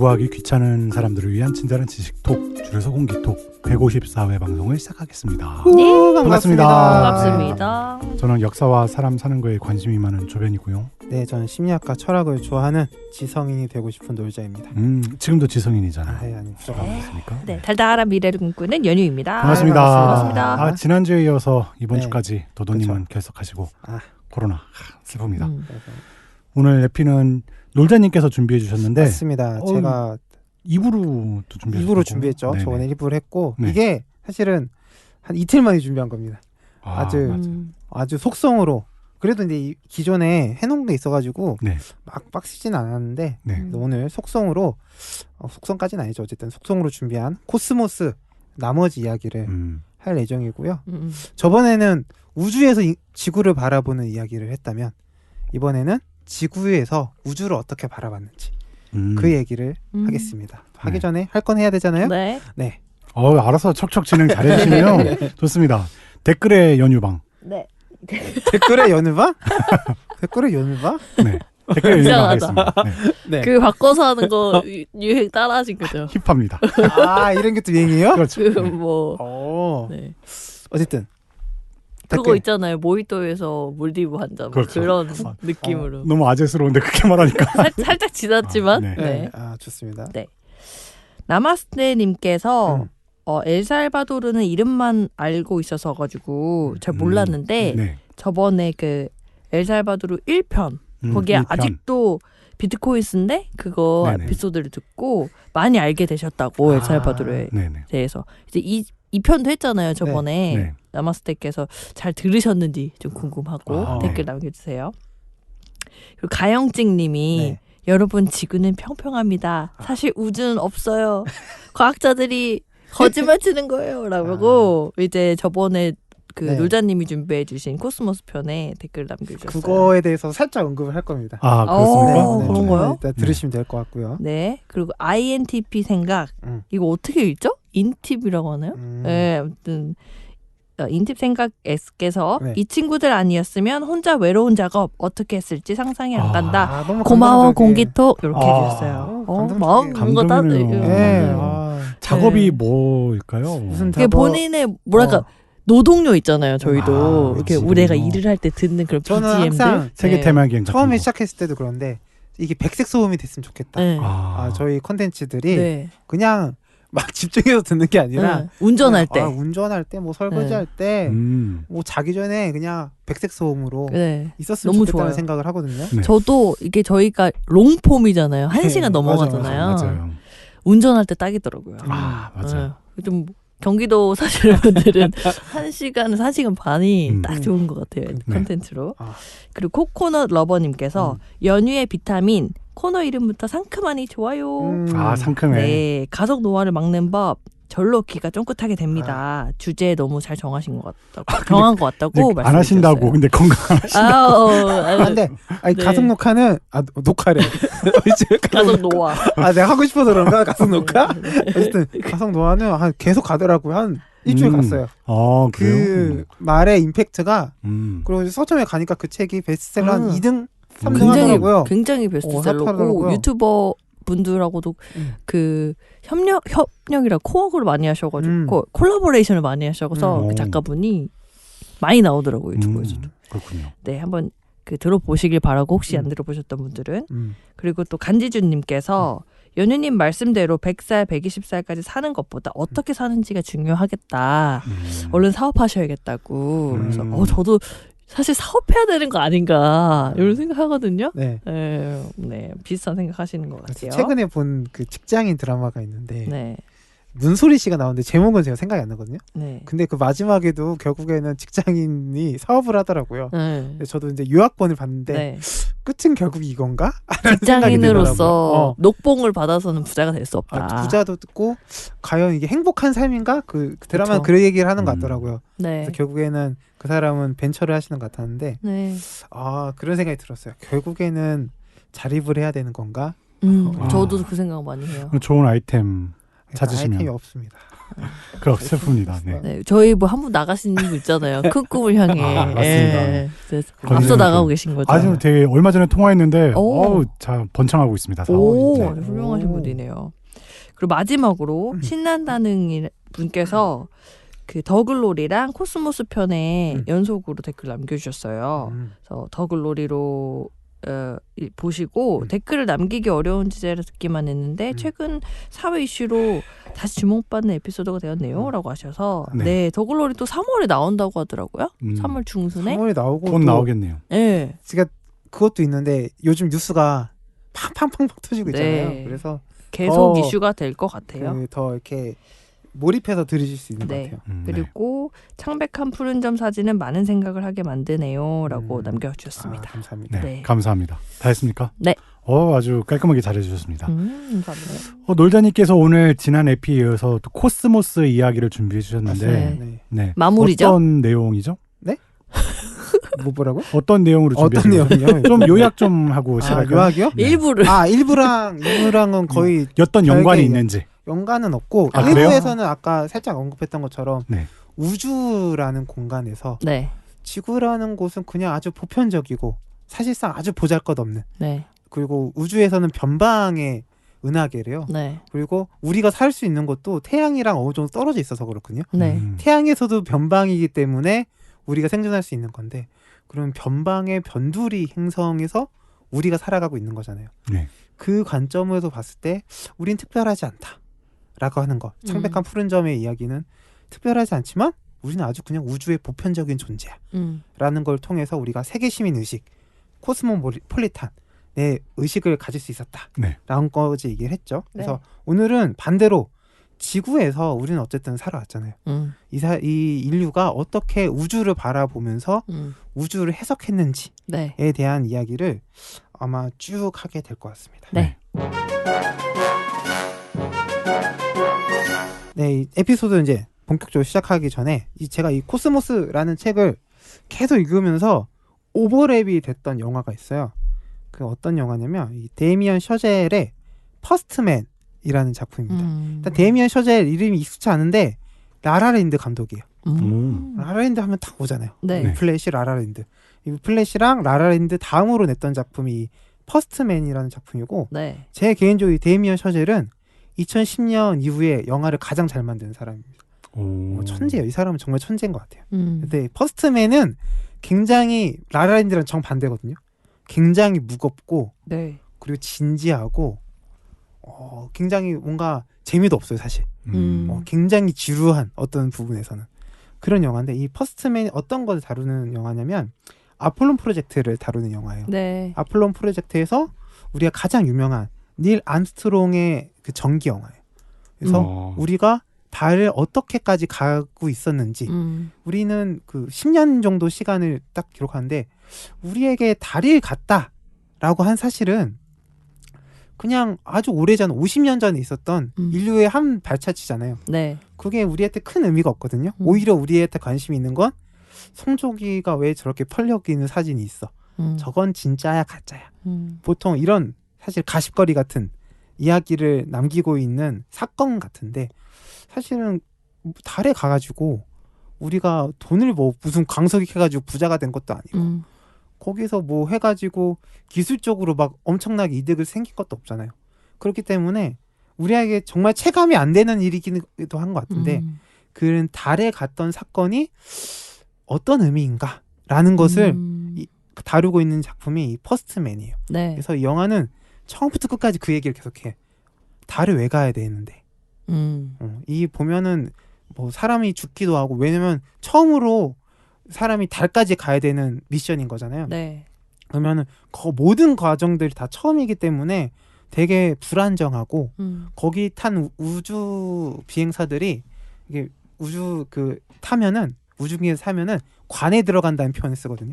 공부하기 귀찮은 사람들을 위한 친절한 지식톡, 줄여서 공기톡 154회 방송을 시작하겠습니다. 네, 반갑습니다. 반갑습니다. 네. 저는 역사와 사람 사는 거에 관심이 많은 조변이고요. 네, 저는 심리학과 철학을 좋아하는 지성인이 되고 싶은 놀자입니다. 지금도 지성인이잖아요. 아니, 부족합니까? 네, 달달한 미래를 꿈꾸는 연유입니다. 반갑습니다. 반갑습니다. 아, 지난주에 이어서 이번 네. 주까지 도도님은 결석하시고 코로나 슬픕니다. 오늘 에피는 놀자님께서 준비해 주셨는데 맞습니다. 제가 2부로 또 준비했어요. 2부로 준비했죠. 네네. 저번에 1부를 했고 네. 이게 사실은 한 이틀 만에 준비한 겁니다. 맞아요. 아주 속성으로. 그래도 이제 기존에 해놓은 게 있어가지고 네. 막 빡시진 않았는데 네. 오늘 속성으로 속성까지는 아니죠. 어쨌든 속성으로 준비한 코스모스 나머지 이야기를 할 예정이고요. 저번에는 우주에서 지구를 바라보는 이야기를 했다면 이번에는 지구에서 우주를 어떻게 바라봤는지 그 얘기를 하겠습니다. 하기 전에 할 건 해야 되잖아요. 네. 네. 알아서 척척 진행 잘해주시네요. 좋습니다. 댓글의 연유방. 네. 댓글에 연우봐? 댓글에 연우봐? 네. 댓글의 연유방 이상하다. 하겠습니다. 네. 네. 그 바꿔서 하는 거 유행 따라하신 거죠? 힙합니다. 이런 게 또 유행이에요? 그렇죠. 네. 어쨌든 그거 댓글. 있잖아요. 모히또에서 몰디브 한자 뭐 그렇죠. 그런 느낌으로. 너무 아재스러운데 그렇게 말하니까. 살짝 지났지만. 네. 네. 좋습니다. 네. 나마스테님께서 엘살바도르는 이름만 알고 있어서 가지고 잘 몰랐는데 네. 저번에 그 엘살바도르 1편 거기에 1편. 아직도 비트코인스인데 그거 네네. 에피소드를 듣고 많이 알게 되셨다고 엘살바도르에 네네. 대해서 이제 2편도 했잖아요 저번에. 네. 나마스테께서 잘 들으셨는지 좀 궁금하고 댓글 네. 남겨주세요. 그리고 가영찍님이 네. 여러분 지구는 평평합니다. 사실 우주는 없어요. 과학자들이 거짓말 치는 거예요. 라고 이제 저번에 그 네. 놀자님이 준비해주신 코스모스 편에 댓글 남겨주셨어요. 그거에 대해서 살짝 언급을 할 겁니다. 그렇습니까? 네. 그런 거요? 일단 들으시면 될 것 같고요. 네. 그리고 INTP 생각 이거 어떻게 읽죠? 인팁이라고 하나요? 네. 아무튼 인팁 생각 S께서 네. 이 친구들 아니었으면 혼자 외로운 작업 어떻게 했을지 상상이 안 간다. 너무 고마워 감동적이에요. 공기톡 이렇게 해주셨어요. 감동적이에요. 마음 뭔가 따. 감동이네요. 네. 작업이 네. 뭘까요? 무슨 그게 작업? 본인의 뭐랄까 노동요 있잖아요. 저희도 이렇게 그치. 우리가 일을 할 때 듣는 그런 저는 BGM들. 항상 세계 테마기행 같은 처음에 거. 시작했을 때도 그런데 이게 백색 소음이 됐으면 좋겠다. 네. 저희 컨텐츠들이 네. 그냥 막 집중해서 듣는 게 아니라 네. 운전할 때. 운전할 때 뭐 설거지할 때 뭐 자기 전에 그냥 백색 소음으로 네. 있었으면 너무 좋겠다는 좋아요. 생각을 하거든요. 네. 저도 이게 저희가 롱폼이잖아요. 1시간 네, 넘어가잖아요. 맞아요. 운전할 때 딱이더라고요. 맞아요. 좀 경기도 사시는 분들은 1시간에서 1시간 반이 딱 좋은 것 같아요. 컨텐츠로. 그리고 코코넛 러버님께서 연유의 비타민 코너 이름부터 상큼하니 좋아요. 상큼해. 네, 가속 노화를 막는 법 절로 귀가 쫑긋하게 됩니다. 주제 너무 잘 정하신 것 같다고 정한 것 같다고 안 하신다고. 근데 건강하신다고. 근데 네. 가속 녹화는 녹화래. 가속 노화. 내가 하고 싶어서 그런가 가속 녹화? 어쨌든 가속 노화는 계속 가더라고요. 한 일주일 갔어요. 그래요? 그 말의 임팩트가 그리고 서점에 가니까 그 책이 베스트셀러 한 2등, 3등 하더라고요. 굉장히 베스트셀러고 핫하더라고요. 유튜버 분들하고도 그 협력이라 코워크를 많이 하셔가지고 콜라보레이션을 많이 하셔서 그 작가분이 많이 나오더라고요 유튜브에서도. 그렇군요. 네, 한번 그 들어보시길 바라고 혹시 안 들어보셨던 분들은. 그리고 또 간지준님께서 연유님 말씀대로 100살, 120살까지 사는 것보다 어떻게 사는지가 중요하겠다. 얼른 사업하셔야겠다고. 그래서 저도 사실 사업해야 되는 거 아닌가 이런 생각하거든요. 네. 네, 비슷한 생각하시는 것 같아요. 최근에 본 그 직장인 드라마가 있는데 네. 문소리 씨가 나오는데 제목은 제가 생각이 안 나거든요. 네. 근데 그 마지막에도 결국에는 직장인이 사업을 하더라고요. 네. 근데 저도 이제 유학본을 봤는데 네. 끝은 결국 이건가? 라는 생각이 직장인으로서 들더라고요. 녹봉을 받아서는 부자가 될 수 없다. 부자도 듣고 과연 이게 행복한 삶인가? 그 드라마는 그쵸. 그 얘기를 하는 것 같더라고요. 네. 그래서 결국에는 그 사람은 벤처를 하시는 것 같았는데 네. 그런 생각이 들었어요. 결국에는 자립을 해야 되는 건가? 저도 그 생각 많이 해요. 좋은 아이템 찾으시면. 아이템이 없습니다. 그럼 슬픕니다. 네. 네, 저희 뭐 한 분 나가신 분 있잖아요. 큰 꿈을 향해. 맞습니다. 예. 앞서 나가고 계신 거죠. 아주 되게 얼마 전에 통화했는데 오. 참 번창하고 있습니다. 오, 네. 아주 훌륭하신 분이네요. 그리고 마지막으로 신난다는 분께서 그 더글로리랑 코스모스 편에 연속으로 댓글 남겨주셨어요. 그래서 더글로리로 보시고 댓글을 남기기 어려운 주제를 듣기만 했는데 최근 사회 이슈로 다시 주목받는 에피소드가 되었네요 라고 하셔서 네, 더글로리 또 3월에 나온다고 하더라고요. 3월 중순에 3월에 나오고 곧 나오겠네요. 네. 그러니까 그것도 있는데 요즘 뉴스가 팡팡팡팡 터지고 있잖아요. 네. 그래서 계속 이슈가 될 것 같아요. 더 이렇게 몰입해서 들으실 수 있는 네. 것 같아요. 그리고 창백한 푸른 점 사진은 많은 생각을 하게 만드네요 라고 남겨주셨습니다. 감사합니다. 네, 감사합니다. 다 했습니까? 네. 아주 깔끔하게 잘해주셨습니다. 감사합니다. 놀자님께서 오늘 지난 에피에 이어서 또 코스모스 이야기를 준비해 주셨는데 네. 마무리죠? 어떤 내용이죠? 네? 뭐라고? 어떤 내용으로 어떤 준비하셨나요? 내용이요? 좀 요약 좀 하고 시작할까요? 요약이요? 네. 일부를. 일부랑은 거의 어떤 연관이 별개 있는지. 연관은 없고 아, 그래요? 일부에서는 아까 살짝 언급했던 것처럼 네. 우주라는 공간에서 네. 지구라는 곳은 그냥 아주 보편적이고 사실상 아주 보잘것없는 네. 그리고 우주에서는 변방의 은하계래요. 네. 그리고 우리가 살 수 있는 곳도 태양이랑 어느 정도 떨어져 있어서 그렇거든요. 네. 태양에서도 변방이기 때문에 우리가 생존할 수 있는 건데 그럼 변방의 변두리 행성에서 우리가 살아가고 있는 거잖아요. 네. 그 관점에서 봤을 때 우린 특별하지 않다라고 하는 거. 창백한 푸른 점의 이야기는 특별하지 않지만 우리는 아주 그냥 우주의 보편적인 존재야 라는 걸 통해서 우리가 세계시민 의식, 코스모폴리탄의 의식을 가질 수 있었다 라는 거지 얘기를 했죠. 그래서 오늘은 반대로 지구에서 우리는 어쨌든 살아왔잖아요. 이 인류가 어떻게 우주를 바라보면서 우주를 해석했는지에 대한 이야기를 아마 쭉 하게 될 것 같습니다. 네. 네, 이 에피소드 이제 본격적으로 시작하기 전에 제가 이 코스모스라는 책을 계속 읽으면서 오버랩이 됐던 영화가 있어요. 그 어떤 영화냐면 이 데미안 셔젤의 퍼스트맨이라는 작품입니다. 일단 데미안 셔젤 이름이 익숙치 않은데 라라랜드 감독이에요. 라라랜드 하면 딱 오잖아요. 네. 플래시, 라라랜드. 이 플래시랑 라라랜드 다음으로 냈던 작품이 퍼스트맨이라는 작품이고 네. 제 개인적으로 이 데미안 셔젤은 2010년 이후에 영화를 가장 잘 만드는 사람입니다. 천재예요. 이 사람은 정말 천재인 것 같아요. 근데 퍼스트맨은 굉장히 라라랜드랑 정반대거든요. 굉장히 무겁고 그리고 진지하고 굉장히 뭔가 재미도 없어요 사실. 굉장히 지루한 어떤 부분에서는 그런 영화인데 이 퍼스트맨이 어떤 걸 다루는 영화냐면 아폴론 프로젝트를 다루는 영화예요. 네. 아폴론 프로젝트에서 우리가 가장 유명한 닐 암스트롱의 그 전기 영화예요. 그래서 우리가 달을 어떻게까지 가고 있었는지 우리는 그 10년 정도 시간을 딱 기록하는데 우리에게 달이 갔다라고 한 사실은 그냥 아주 오래전 50년 전에 있었던 인류의 한 발자취잖아요. 네. 그게 우리한테 큰 의미가 없거든요. 오히려 우리한테 관심이 있는 건 송조기가 왜 저렇게 펄럭 있는 사진이 있어. 저건 진짜야 가짜야. 보통 이런 사실 가십거리 같은 이야기를 남기고 있는 사건 같은데 사실은 달에 가가지고 우리가 돈을 뭐 무슨 광석해가지고 부자가 된 것도 아니고 거기서 뭐 해가지고 기술적으로 막 엄청나게 이득을 생긴 것도 없잖아요. 그렇기 때문에 우리에게 정말 체감이 안 되는 일이기도 한 것 같은데 그런 달에 갔던 사건이 어떤 의미인가라는 것을 다루고 있는 작품이 이 퍼스트맨이에요. 네. 그래서 이 영화는 처음부터 끝까지 그 얘기를 계속해. 달을 왜 가야 되는데? 이 보면은 뭐 사람이 죽기도 하고 왜냐면 처음으로 사람이 달까지 가야 되는 미션인 거잖아요. 네. 그러면은 모든 과정들이 다 처음이기 때문에 되게 불안정하고 거기 탄 우주 비행사들이 이게 우주 타면은 우주기에서 타면은 관에 들어간다는 표현을 쓰거든요.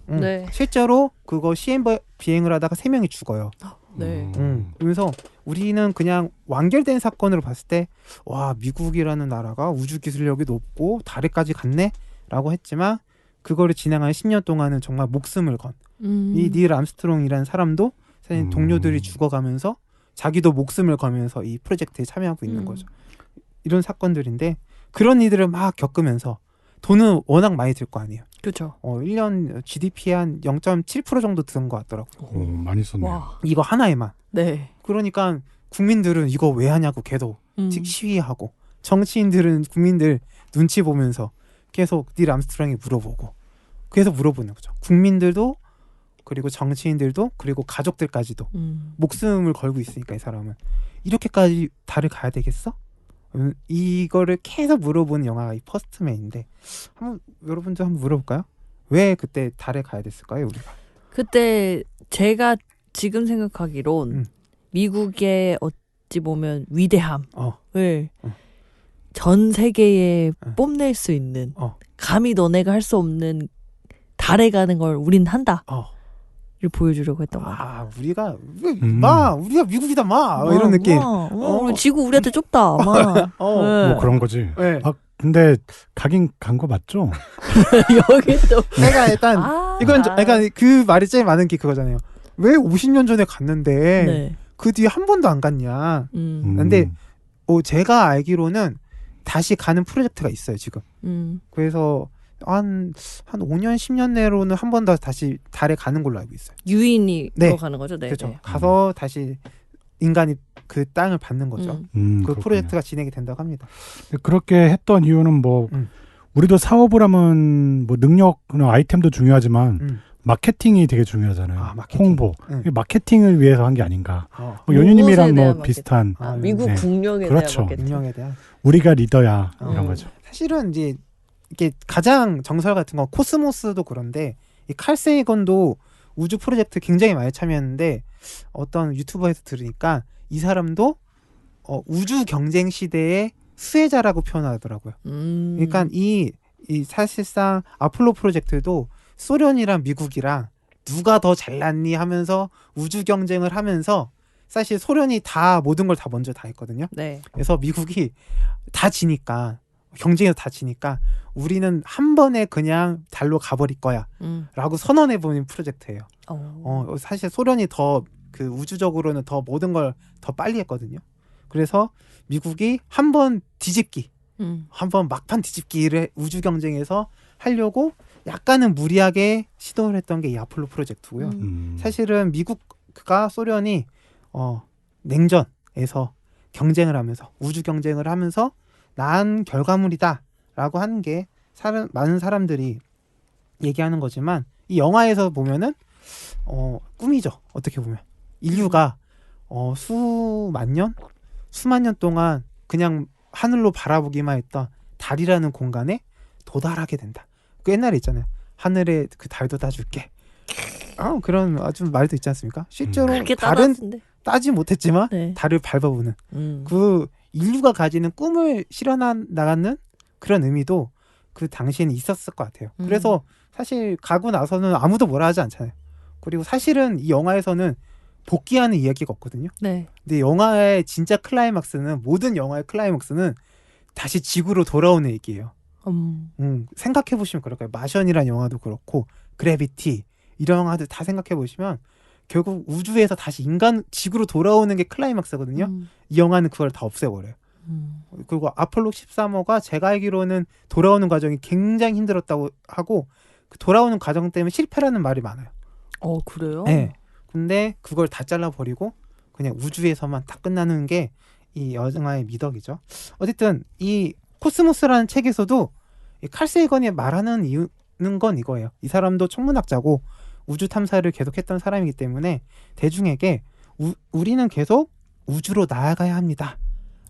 네. 실제로 그거 CM 비행을 하다가 3명이 죽어요. 네. 그래서 우리는 그냥 완결된 사건으로 봤을 때 와 미국이라는 나라가 우주 기술력이 높고 달에까지 갔네라고 했지만 그거를 진행한 10년 동안은 정말 목숨을 건 이 닐 암스트롱이라는 사람도 사실 동료들이 죽어가면서 자기도 목숨을 걸면서 이 프로젝트에 참여하고 있는 거죠. 이런 사건들인데 그런 일들을 막 겪으면서 돈은 워낙 많이 들 거 아니에요. 그렇죠. 1년 GDP 한 0.7% 정도 드는 것 같더라고요. 오, 많이 썼네요. 와. 이거 하나에만. 네. 그러니까 국민들은 이거 왜 하냐고 계속 시위하고 정치인들은 국민들 눈치 보면서 계속 닐 암스트롱이 물어보고 계속 물어보는 거죠. 국민들도 그리고 정치인들도 그리고 가족들까지도 목숨을 걸고 있으니까 이 사람은 이렇게까지 달을 가야 되겠어? 이거를 계속 물어보는 영화가 이 퍼스트맨인데 한번 여러분들 한번 물어볼까요? 왜 그때 달에 가야 됐을까요, 우리가? 그때 제가 지금 생각하기론 미국의 어찌 보면 위대함을 전 세계에 뽐낼 수 있는 감히 너네가 할 수 없는 달에 가는 걸 우린 한다. 를 보여주려고 했던 거 같아요. 우리가 미국이다 이런 느낌. 우리 지구 우리한테 좁다. 네. 뭐 그런 거지. 네. 근데 가긴 간 거 맞죠? 여기 또 내가 일단 이건 그러니까 그 말이 제일 많은 게 그거잖아요. 왜 50년 전에 갔는데 네. 그 뒤에 한 번도 안 갔냐. 근데 제가 알기로는 다시 가는 프로젝트가 있어요 지금. 그래서 한 5년 10년 내로는 한 번 더 다시 달에 가는 걸로 알고 있어요. 유인이 가는 거죠. 네. 그렇죠. 네. 가서 다시 인간이 그 땅을 받는 거죠. 그 그렇군요. 프로젝트가 진행이 된다고 합니다. 그렇게 했던 이유는 뭐 우리도 사업을 하면 뭐 능력, 아이템도 중요하지만 마케팅이 되게 중요하잖아요. 마케팅. 홍보. 마케팅을 위해서 한 게 아닌가. 뭐 연유님이랑 뭐 비슷한. 미국 국력에 그렇죠. 대한 마케팅. 능력에 대한. 우리가 리더야 이런 거죠. 사실은 이제 이게 가장 정설 같은 건 코스모스도 그런데 이 칼 세이건도 우주 프로젝트 굉장히 많이 참여했는데 어떤 유튜버에서 들으니까 이 사람도 우주 경쟁 시대의 수혜자라고 표현하더라고요. 그러니까 이 사실상 아폴로 프로젝트도 소련이랑 미국이랑 누가 더 잘났니 하면서 우주 경쟁을 하면서 사실 소련이 다 모든 걸 다 먼저 다 했거든요. 네. 그래서 미국이 다 지니까 경쟁에서 다 지니까 우리는 한 번에 그냥 달로 가버릴 거야 라고 선언해보는 프로젝트예요. 사실 소련이 더 그 우주적으로는 더 모든 걸 더 빨리 했거든요. 그래서 미국이 한 번 뒤집기 한 번 막판 뒤집기를 우주 경쟁에서 하려고 약간은 무리하게 시도를 했던 게 이 아폴로 프로젝트고요. 사실은 미국과 소련이 냉전에서 경쟁을 하면서 우주 경쟁을 하면서 난 결과물이다라고 하는 게 많은 사람들이 얘기하는 거지만 이 영화에서 보면은 꿈이죠. 어떻게 보면 인류가 수만 년 동안 그냥 하늘로 바라보기만 했던 달이라는 공간에 도달하게 된다. 그 옛날에 있잖아요. 하늘에 그 달도 따줄게. 그런 아주 말도 있지 않습니까? 실제로 달은 따지 못했지만 네. 달을 밟아보는 그 인류가 가지는 꿈을 실현해 나가는 그런 의미도 그 당시에는 있었을 것 같아요. 그래서 사실 가고 나서는 아무도 뭐라 하지 않잖아요. 그리고 사실은 이 영화에서는 복귀하는 이야기가 없거든요. 네. 근데 영화의 진짜 클라이막스는 모든 영화의 클라이막스는 다시 지구로 돌아오는 얘기예요. 생각해 보시면 그럴까요? 마션이라는 영화도 그렇고 그래비티 이런 영화들 다 생각해 보시면 결국 우주에서 다시 지구로 돌아오는 게 클라이막스거든요. 이 영화는 그걸 다 없애버려요. 그리고 아폴로 13호가 제가 알기로는 돌아오는 과정이 굉장히 힘들었다고 하고 그 돌아오는 과정 때문에 실패라는 말이 많아요. 그래요? 네. 근데 그걸 다 잘라버리고 그냥 우주에서만 다 끝나는 게 이 영화의 미덕이죠. 어쨌든 이 코스모스라는 책에서도 이 칼 세이건이 말하는 이유는 건 이거예요. 이 사람도 천문학자고 우주 탐사를 계속했던 사람이기 때문에 대중에게 우리는 계속 우주로 나아가야 합니다.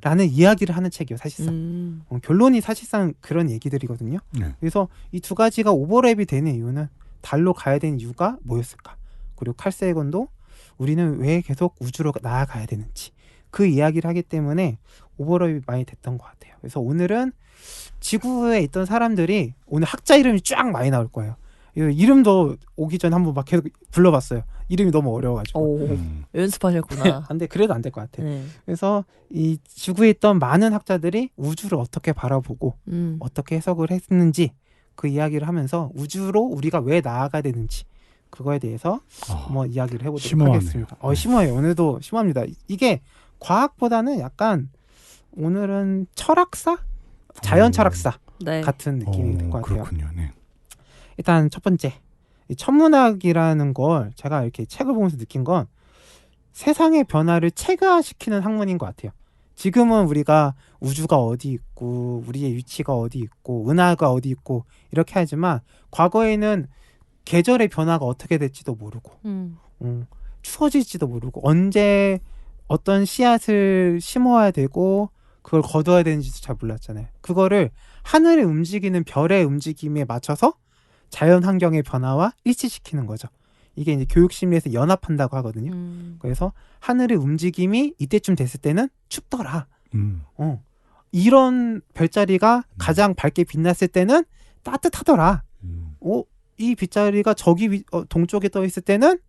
라는 이야기를 하는 책이에요. 사실상. 결론이 사실상 그런 얘기들이거든요. 그래서 이 두 가지가 오버랩이 되는 이유는 달로 가야 되는 이유가 뭐였을까? 그리고 칼 세이건도 우리는 왜 계속 우주로 나아가야 되는지 그 이야기를 하기 때문에 오버랩이 많이 됐던 것 같아요. 그래서 오늘은 지구에 있던 사람들이 오늘 학자 이름이 쫙 많이 나올 거예요. 이름도 오기 전에 한번 막 계속 불러봤어요. 이름이 너무 어려워가지고. 연습하셨구나. 근데 그래도 안 될 것 같아요. 그래서 이 지구에 있던 많은 학자들이 우주를 어떻게 바라보고 어떻게 해석을 했는지 그 이야기를 하면서 우주로 우리가 왜 나아가야 되는지 그거에 대해서 한번 이야기를 해보도록 심오하네요. 하겠습니다. 심오해요. 오늘도 심오합니다. 이게 과학보다는 약간 오늘은 철학사? 자연 철학사 네. 같은 느낌이 될 것 같아요. 그렇군요. 네. 일단 첫 번째, 이 천문학이라는 걸 제가 이렇게 책을 보면서 느낀 건 세상의 변화를 체계화시키는 학문인 것 같아요. 지금은 우리가 우주가 어디 있고 우리의 위치가 어디 있고 은하가 어디 있고 이렇게 하지만 과거에는 계절의 변화가 어떻게 될지도 모르고 추워질지도 모르고 언제 어떤 씨앗을 심어야 되고 그걸 거둬야 되는지도 잘 몰랐잖아요. 그거를 하늘에 움직이는 별의 움직임에 맞춰서 자연 환경의 변화와 일치시키는 거죠. 이게 이제 교육심리에서 연합한다고 하거든요. 그래서 하늘의 움직임이 이때쯤 됐을 때는 춥더라. 이런 별자리가 가장 밝게 빛났을 때는 따뜻하더라. 이 빛자리가 저기 동쪽에 떠 있을 때는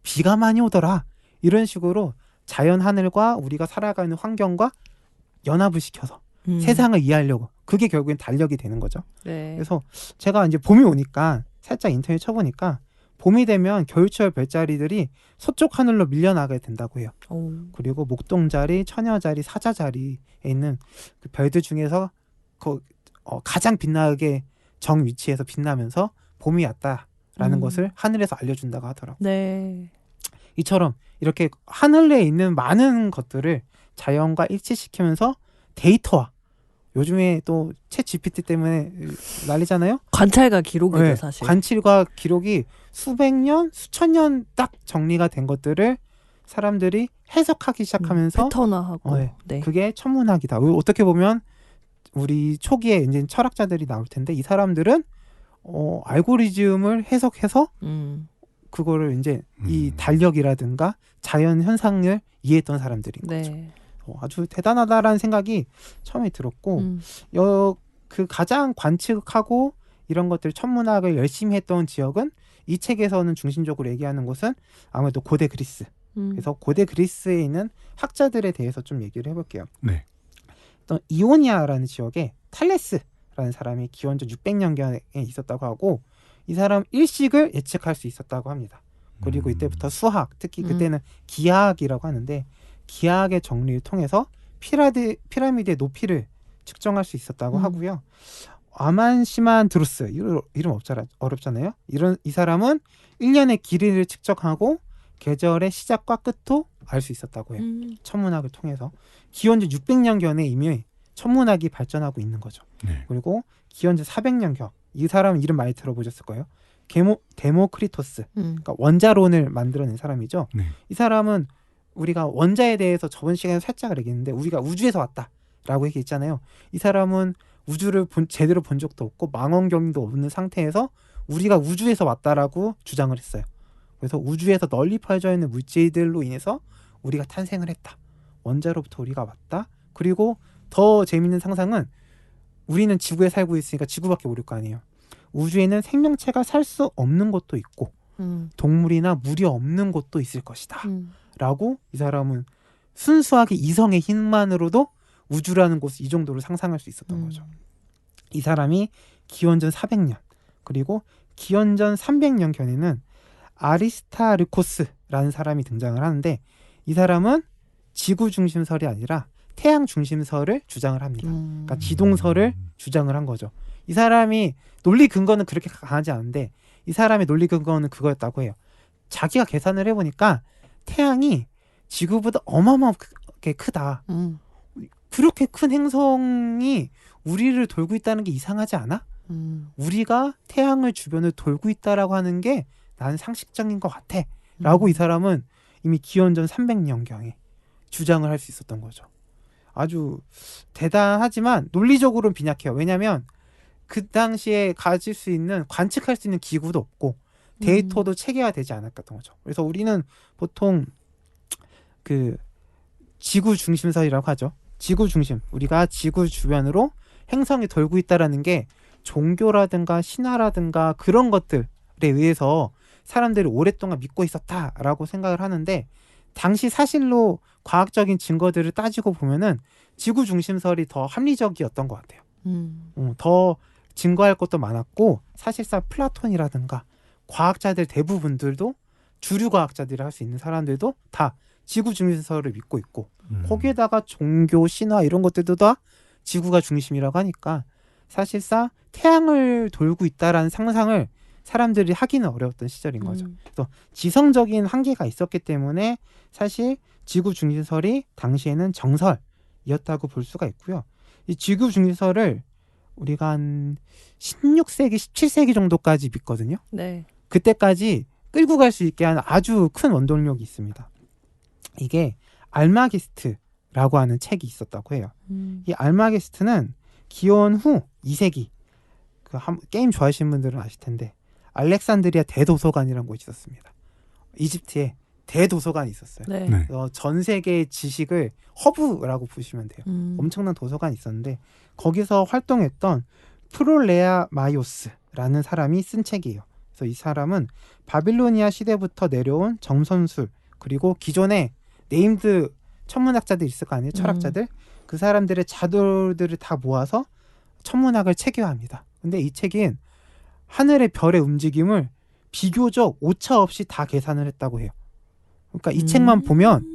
비가 많이 오더라. 이런 식으로 자연 하늘과 우리가 살아가는 환경과 연합을 시켜서 세상을 이해하려고. 그게 결국엔 달력이 되는 거죠. 네. 그래서 제가 이제 봄이 오니까 살짝 인터넷 쳐보니까 봄이 되면 겨울철 별자리들이 서쪽 하늘로 밀려나게 된다고 해요. 그리고 목동자리, 처녀자리, 사자자리에 있는 그 별들 중에서 가장 빛나게 정 위치에서 빛나면서 봄이 왔다라는 것을 하늘에서 알려준다고 하더라고요. 네. 이처럼 이렇게 하늘에 있는 많은 것들을 자연과 일치시키면서 데이터화. 요즘에 또 챗 GPT 때문에 난리잖아요. 관찰과 기록이죠, 네, 사실. 관찰과 기록이 수백 년, 수천 년 딱 정리가 된 것들을 사람들이 해석하기 시작하면서 패턴화하고. 네. 그게 천문학이다. 어떻게 보면 우리 초기에 이제 철학자들이 나올 텐데 이 사람들은 알고리즘을 해석해서 그거를 이제 이 달력이라든가 자연 현상을 이해했던 사람들인 거죠. 네. 아주 대단하다라는 생각이 처음에 들었고 그 가장 관측하고 이런 것들 천문학을 열심히 했던 지역은 이 책에서는 중심적으로 얘기하는 곳은 아무래도 고대 그리스. 그래서 고대 그리스에 있는 학자들에 대해서 좀 얘기를 해볼게요. 네. 또 이오니아라는 지역에 탈레스라는 사람이 기원전 600년경에 있었다고 하고 이 사람 일식을 예측할 수 있었다고 합니다. 그리고 이때부터 수학, 특히 그때는 기하학이라고 하는데 기하학의 정리를 통해서 피라미드의 높이를 측정할 수 있었다고 하고요. 아만시만드로스 이름 어렵잖아요. 이 사람은 1년의 길이를 측정하고 계절의 시작과 끝도 알 수 있었다고 해요. 천문학을 통해서 기원전 600년경에 이미 천문학이 발전하고 있는 거죠. 네. 그리고 기원전 400년경 이 사람 이름 많이 들어보셨을 거예요. 데모크리토스, 그러니까 원자론을 만들어낸 사람이죠. 네. 이 사람은 우리가 원자에 대해서 저번 시간에 살짝 얘기했는데 우리가 우주에서 왔다라고 얘기했잖아요. 이 사람은 우주를 제대로 본 적도 없고 망원경도 없는 상태에서 우리가 우주에서 왔다라고 주장을 했어요. 그래서 우주에서 널리 퍼져 있는 물질들로 인해서 우리가 탄생을 했다. 원자로부터 우리가 왔다. 그리고 더 재밌는 상상은 우리는 지구에 살고 있으니까 지구밖에 모를 거 아니에요. 우주에는 생명체가 살 수 없는 곳도 있고 동물이나 물이 없는 곳도 있을 것이다. 라고 이 사람은 순수하게 이성의 힘만으로도 우주라는 곳을 이 정도로 상상할 수 있었던 거죠. 이 사람이 기원전 400년 그리고 기원전 300년경에는 아리스타르코스라는 사람이 등장을 하는데 이 사람은 지구 중심설이 아니라 태양 중심설을 주장을 합니다. 그러니까 지동설을 주장을 한 거죠. 이 사람이 논리 근거는 그렇게 강하지 않은데 이 사람의 논리 근거는 그거였다고 해요. 자기가 계산을 해보니까 태양이 지구보다 어마어마하게 크다. 그렇게 큰 행성이 우리를 돌고 있다는 게 이상하지 않아? 우리가 태양을 주변을 돌고 있다라고 하는 게 나는 상식적인 것 같아. 라고 이 사람은 이미 기원전 300년경에 주장을 할 수 있었던 거죠. 아주 대단하지만 논리적으로는 빈약해요. 왜냐하면 그 당시에 가질 수 있는 관측할 수 있는 기구도 없고 데이터도 체계화되지 않았던 거죠. 그래서 우리는 보통 그 지구 중심설이라고 하죠. 지구 중심. 우리가 지구 주변으로 행성이 돌고 있다라는 게 종교라든가 신화라든가 그런 것들에 의해서 사람들이 오랫동안 믿고 있었다라고 생각을 하는데 당시 사실로 과학적인 증거들을 따지고 보면은 지구 중심설이 더 합리적이었던 것 같아요. 더 증거할 것도 많았고 사실상 플라톤이라든가 과학자들 대부분들도 주류 과학자들이 할 수 있는 사람들도 다 지구 중심설을 믿고 있고 거기에다가 종교, 신화 이런 것들도 다 지구가 중심이라고 하니까 사실상 태양을 돌고 있다라는 상상을 사람들이 하기는 어려웠던 시절인 거죠. 그래서 지성적인 한계가 있었기 때문에 사실 지구 중심설이 당시에는 정설이었다고 볼 수가 있고요. 이 지구 중심설을 우리가 한 16세기, 17세기 정도까지 믿거든요. 네. 그때까지 끌고 갈 수 있게 한 아주 큰 원동력이 있습니다. 이게 알마기스트라고 하는 책이 있었다고 해요. 이 알마기스트는 기원 후 2세기 게임 좋아하시는 분들은 아실 텐데 알렉산드리아 대도서관이라는 곳이 있었습니다. 이집트에 대도서관이 있었어요. 네. 네. 전 세계의 지식을 허브라고 보시면 돼요. 엄청난 도서관이 있었는데 거기서 활동했던 프롤레아 마이오스라는 사람이 쓴 책이에요. 그래서 이 사람은 바빌로니아 시대부터 내려온 정선술 그리고 기존의 네임드 천문학자들 있을 거 아니에요. 철학자들. 그 사람들의 자료들을 다 모아서 천문학을 체계화합니다. 근데 이 책은 하늘의 별의 움직임을 비교적 오차 없이 다 계산을 했다고 해요. 그러니까 이 책만 보면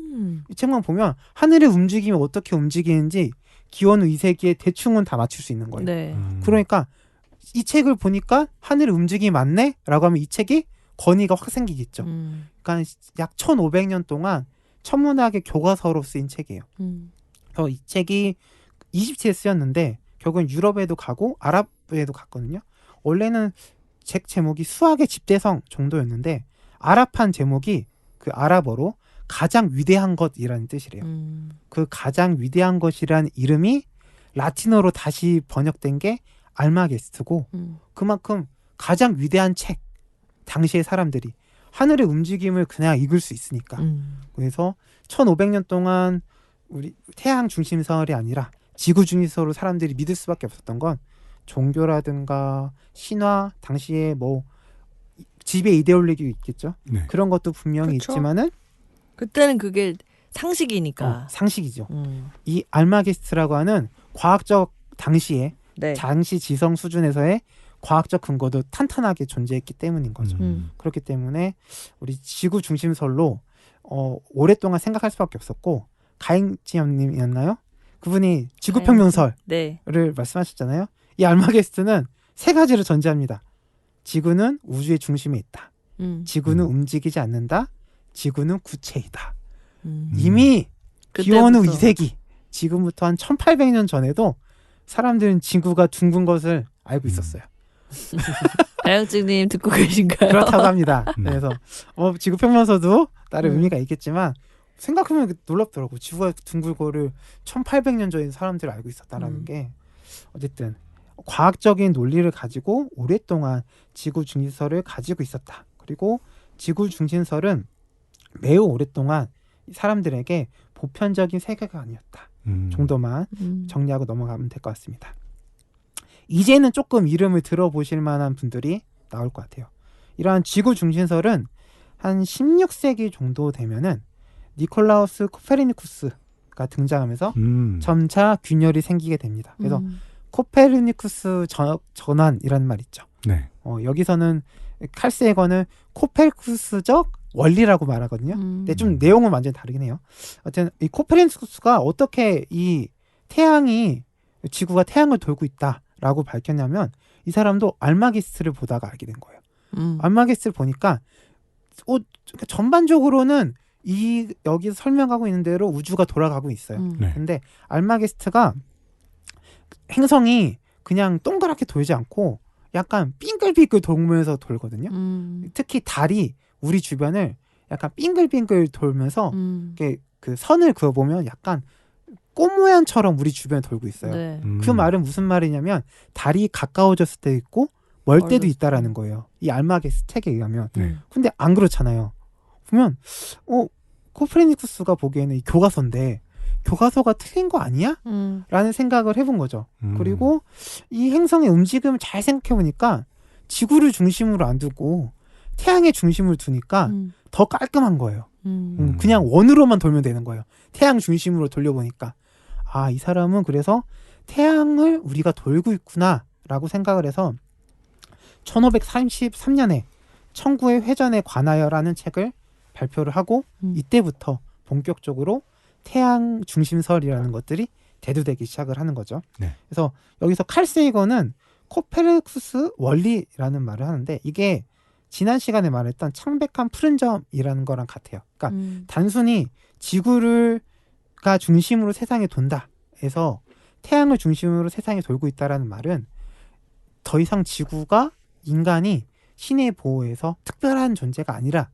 하늘의 움직임이 어떻게 움직이는지 기원 후 2세기에 대충은 다 맞출 수 있는 거예요. 네. 그러니까 이 책을 보니까 하늘의 움직임이 맞네? 라고 하면 이 책이 권위가 확 생기겠죠. 그러니까 약 1500년 동안 천문학의 교과서로 쓰인 책이에요. 그래서 이 책이 이집트에 쓰였는데 결국은 유럽에도 가고 아랍에도 갔거든요. 원래는 책 제목이 수학의 집대성 정도였는데 아랍한 제목이 그 아랍어로 가장 위대한 것이라는 뜻이래요. 그 가장 위대한 것이라는 이름이 라틴어로 다시 번역된 게 알마게스트고 그만큼 가장 위대한 책, 당시의 사람들이 하늘의 움직임을 그냥 읽을 수 있으니까. 그래서 1500년 동안 우리 태양 중심설이 아니라 지구 중심설로 사람들이 믿을 수밖에 없었던 건 종교라든가 신화, 당시에 뭐 지배 이데올로기 있겠죠. 네. 그런 것도 분명히 그쵸. 있지만은 그때는 그게 상식이니까. 상식이죠. 이 알마게스트라고 하는 과학적 당시에 네. 당시 지성 수준에서의 과학적 근거도 탄탄하게 존재했기 때문인 거죠. 그렇기 때문에 우리 지구 중심설로 오랫동안 생각할 수밖에 없었고 가행지연님이었나요? 그분이 지구평면설을 네. 말씀하셨잖아요. 이 알마게스트는 세 가지를 전제합니다. 지구는 우주의 중심에 있다. 지구는 움직이지 않는다. 지구는 구체이다. 이미 기원 후 2세기 지금부터 한 1800년 전에도 사람들은 지구가 둥근 것을 알고 있었어요. 다영증님 듣고 계신가요? 그렇다고 합니다. 그래서 지구평면서도 다른 의미가 있겠지만 생각하면 놀랍더라고. 지구가 둥글 거를 1800년 전에 사람들이 알고 있었다라는 게 어쨌든 과학적인 논리를 가지고 오랫동안 지구 중심설을 가지고 있었다. 그리고 지구 중심설은 매우 오랫동안 사람들에게 보편적인 세계관이었다. 정도만 정리하고 넘어가면 될 것 같습니다. 이제는 조금 이름을 들어보실 만한 분들이 나올 것 같아요. 이러한 지구 중심설은 한 16세기 정도 되면은 니콜라우스 코페르니쿠스가 등장하면서 점차 균열이 생기게 됩니다. 그래서 코페르니쿠스 전환이라는 말 있죠. 네. 여기서는 칼세건은 코페르니쿠스적 원리라고 말하거든요. 근데 좀 내용은 완전히 다르긴 해요. 어쨌든 이 코페르니쿠스가 어떻게 이 지구가 태양을 돌고 있다라고 밝혔냐면 이 사람도 알마게스트를 보다가 알게 된 거예요. 알마게스트를 보니까 전반적으로는 여기서 설명하고 있는 대로 우주가 돌아가고 있어요. 네. 근데 알마게스트가 행성이 그냥 동그랗게 돌지 않고 약간 빙글빙글 돌면서 돌거든요. 특히 달이 우리 주변을 약간 빙글빙글 돌면서 그 선을 그어보면 약간 꽃 모양처럼 우리 주변에 돌고 있어요. 네. 그 말은 무슨 말이냐면 달이 가까워졌을 때 있고 멀 때도 있다라는 거예요. 이 알마게스트 책에 의하면. 근데 안 그렇잖아요. 보면 코페르니쿠스가 보기에는 이 교과서인데 교과서가 틀린 거 아니야? 라는 생각을 해본 거죠. 그리고 이 행성의 움직임을 잘 생각해보니까 지구를 중심으로 안 두고 태양의 중심을 두니까 더 깔끔한 거예요. 그냥 원으로만 돌면 되는 거예요. 태양 중심으로 돌려보니까 이 사람은 그래서 태양을 우리가 돌고 있구나 라고 생각을 해서 1533년에 천구의 회전에 관하여라는 책을 발표를 하고 이때부터 본격적으로 태양 중심설이라는 것들이 대두되기 시작을 하는 거죠. 네. 그래서 여기서 칼 세이건은 코페르니쿠스 원리라는 말을 하는데 이게 지난 시간에 말했던 창백한 푸른 점이라는 거랑 같아요. 그러니까 단순히 지구가 중심으로 세상이 돈다 해서 태양을 중심으로 세상이 돌고 있다라는 말은 더 이상 지구가 인간이 신의 보호에서 특별한 존재가 아니라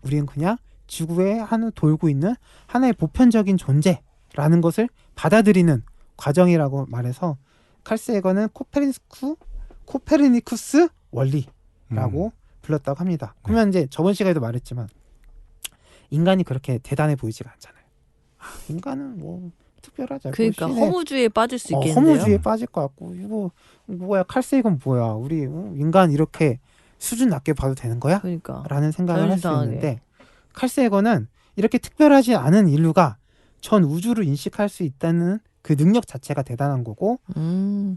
우리는 그냥 지구에 돌고 있는 하나의 보편적인 존재라는 것을 받아들이는 과정이라고 말해서 칼 세이건은 코페르니쿠스 원리라고 불렀다고 합니다. 그러면 이제 저번 시간에도 말했지만 인간이 그렇게 대단해 보이지가 않잖아요. 인간은 뭐 특별하지. 그러니까 허무주의에 빠질 수 있겠는데요. 허무주의에 빠질 것 같고 이거 뭐야 칼 세이건 뭐야 우리 인간 이렇게 수준 낮게 봐도 되는 거야? 그러니까 라는 생각을 할 수 자연스러하게. 있는데 칼 세이건은 이렇게 특별하지 않은 인류가 전 우주를 인식할 수 있다는 그 능력 자체가 대단한 거고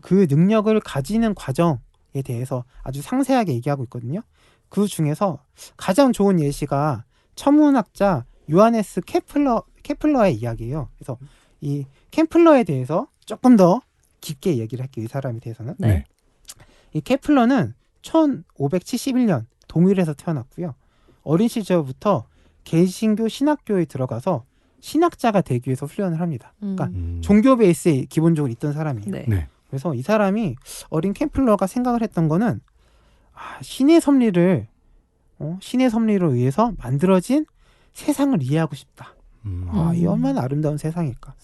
그 능력을 가지는 과정에 대해서 아주 상세하게 얘기하고 있거든요. 그 중에서 가장 좋은 예시가 천문학자 요하네스 케플러의 이야기예요. 그래서 이 케플러에 대해서 조금 더 깊게 얘기를 할게요. 이 사람에 대해서는. 네. 이 케플러는 1571년 동일에서 태어났고요. 어린 시절부터 개신교 신학교에 들어가서 신학자가 되기 위해서 훈련을 합니다. 그러니까 종교 베이스에 기본적으로 있던 사람이에요. 네. 네. 그래서 이 사람이 어린 케플러가 생각을 했던 거는 신의 섭리를 신의 섭리로 의해서 만들어진 세상을 이해하고 싶다. 이 얼마나 아름다운 세상일까.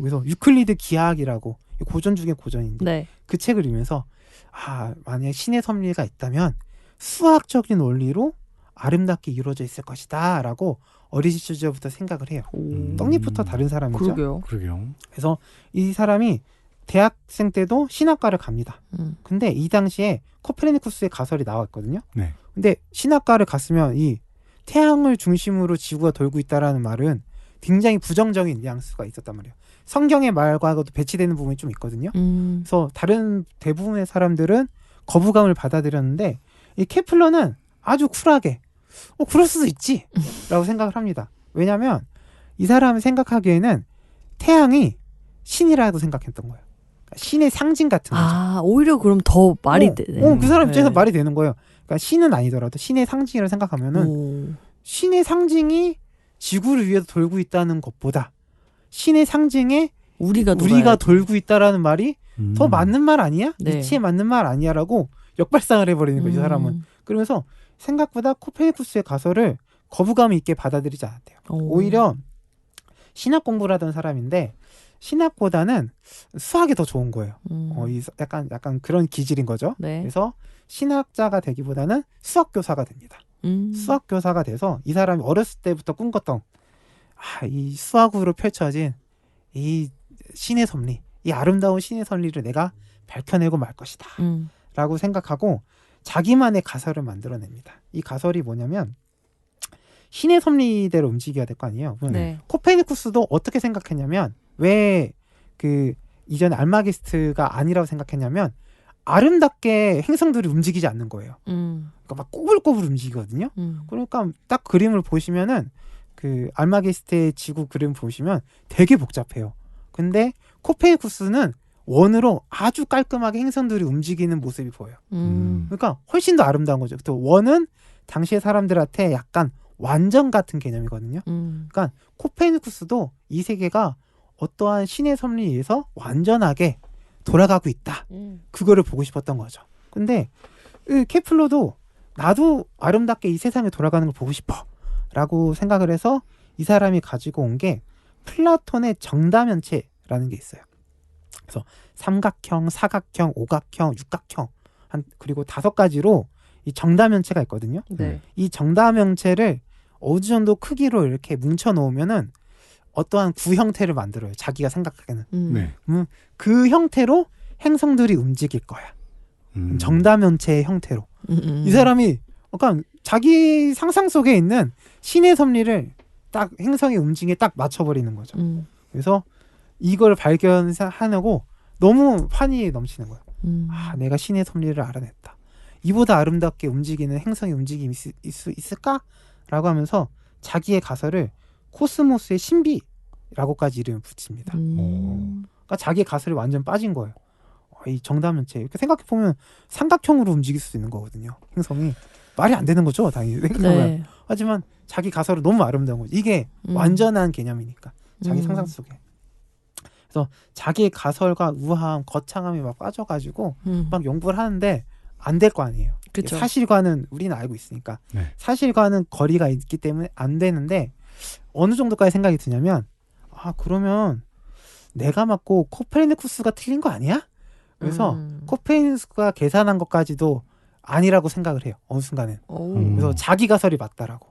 그래서 유클리드 기하학이라고 고전 중에 고전인데 네. 그 책을 읽으면서 만약 신의 섭리가 있다면 수학적인 원리로 아름답게 이루어져 있을 것이다 라고 어린 시절부터 생각을 해요. 떡잎부터 다른 사람이죠. 그러게요. 그래서 이 사람이 대학생 때도 신학과를 갑니다. 근데 이 당시에 코페르니쿠스의 가설이 나왔거든요. 네. 근데 신학과를 갔으면 이 태양을 중심으로 지구가 돌고 있다라는 말은 굉장히 부정적인 뉘앙스가 있었단 말이에요. 성경의 말과도 배치되는 부분이 좀 있거든요. 그래서 다른 대부분의 사람들은 거부감을 받아들였는데 이 케플러는 아주 쿨하게 그럴 수도 있지 라고 생각을 합니다. 왜냐하면 이 사람이 생각하기에는 태양이 신이라고 생각했던 거예요. 그러니까 신의 상징 같은 거죠. 오히려 그럼 더 말이 되네. 그 사람 입장에서 말이 되는 거예요. 그러니까 신은 아니더라도 신의 상징이라고 생각하면은 신의 상징이 지구를 위해서 돌고 있다는 것보다 신의 상징에 우리가 돌고 있다라는 말이 더 맞는 말 아니야? 네. 이치에 맞는 말 아니야라고 역발상을 해버리는 거죠. 이 사람은. 그러면서 생각보다 코페르니쿠스의 가설을 거부감 있게 받아들이지 않았대요. 오히려 신학 공부를 하던 사람인데 신학보다는 수학이 더 좋은 거예요. 약간 그런 기질인 거죠. 네. 그래서 신학자가 되기보다는 수학교사가 됩니다. 수학교사가 돼서 이 사람이 어렸을 때부터 꿈꿨던 이 수학으로 펼쳐진 이 신의 섭리, 이 아름다운 신의 섭리를 내가 밝혀내고 말 것이다 라고 생각하고 자기만의 가설을 만들어냅니다. 이 가설이 뭐냐면 신의 섭리대로 움직여야 될 거 아니에요. 네. 코페르니쿠스도 어떻게 생각했냐면 왜 그 이전에 알마기스트가 아니라고 생각했냐면 아름답게 행성들이 움직이지 않는 거예요. 그러니까 막 꼬불꼬불 움직이거든요. 그러니까 딱 그림을 보시면은 그 알마기스트의 지구 그림 보시면 되게 복잡해요. 근데 코페르니쿠스는 원으로 아주 깔끔하게 행성들이 움직이는 모습이 보여요. 그러니까 훨씬 더 아름다운 거죠. 또 원은 당시의 사람들한테 약간 완전 같은 개념이거든요. 그러니까 코페르니쿠스도 이 세계가 어떠한 신의 섭리에 의해서 완전하게 돌아가고 있다. 그거를 보고 싶었던 거죠. 근데 케플러도 나도 아름답게 이 세상에 돌아가는 걸 보고 싶어 라고 생각을 해서 이 사람이 가지고 온 게 플라톤의 정다면체라는 게 있어요. 그래서 삼각형, 사각형, 오각형, 육각형 그리고 5가지로 이 정다면체가 있거든요. 네. 이 정다면체를 어느 정도 크기로 이렇게 뭉쳐 놓으면은 어떠한 구 형태를 만들어요. 자기가 생각하기에는. 네. 그 형태로 행성들이 움직일 거야. 정다면체의 형태로. 이 사람이 약간 자기 상상 속에 있는 신의 섭리를 딱 행성의 움직임에 딱 맞춰버리는 거죠. 그래서 이걸 발견하고 너무 환희에 넘치는 거예요. 내가 신의 섭리를 알아냈다. 이보다 아름답게 움직이는 행성의 움직임이 있을 수 있을까? 라고 하면서 자기의 가설을 코스모스의 신비라고까지 이름을 붙입니다. 그러니까 자기의 가설이 완전 빠진 거예요. 이 정다면체 이렇게 생각해 보면 삼각형으로 움직일 수 있는 거거든요. 행성이 말이 안 되는 거죠, 당연히 생각하면. 네. 하지만 자기 가설은 너무 아름다운 거죠. 이게 완전한 개념이니까 자기 상상 속에. 그래서 자기의 가설과 우아함, 거창함이 막 빠져가지고 막 연구를 하는데 안 될 거 아니에요. 그쵸. 사실과는 우리는 알고 있으니까 네. 사실과는 거리가 있기 때문에 안 되는데 어느 정도까지 생각이 드냐면 그러면 내가 맞고 코페르니쿠스가 틀린 거 아니야? 그래서 코페르니쿠스가 계산한 것까지도 아니라고 생각을 해요. 어느 순간엔. 그래서 자기 가설이 맞다라고.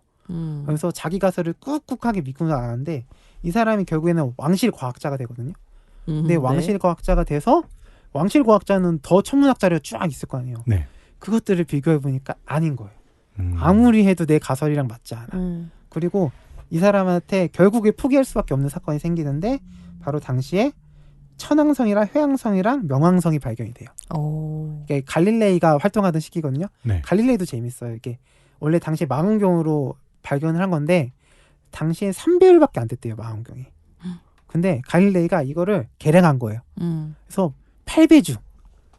그래서 자기 가설을 꾹꾹하게 믿고 나가는데 이 사람이 결국에는 왕실 과학자가 되거든요. 근데 왕실 과학자가 돼서 왕실 과학자는 더 천문학 자료가 쫙 있을 거 아니에요. 네. 그것들을 비교해 보니까 아닌 거예요. 아무리 해도 내 가설이랑 맞지 않아. 그리고 이 사람한테 결국에 포기할 수밖에 없는 사건이 생기는데 바로 당시에 천왕성이랑 회왕성이랑 명왕성이 발견이 돼요. 이게 갈릴레이가 활동하던 시기거든요. 네. 갈릴레이도 재밌어요. 이게 원래 당시에 망원경으로 발견을 한 건데 당시에 3배율밖에 안 됐대요, 망원경이. 근데 갈릴레이가 이거를 개량한 거예요. 그래서 8배 중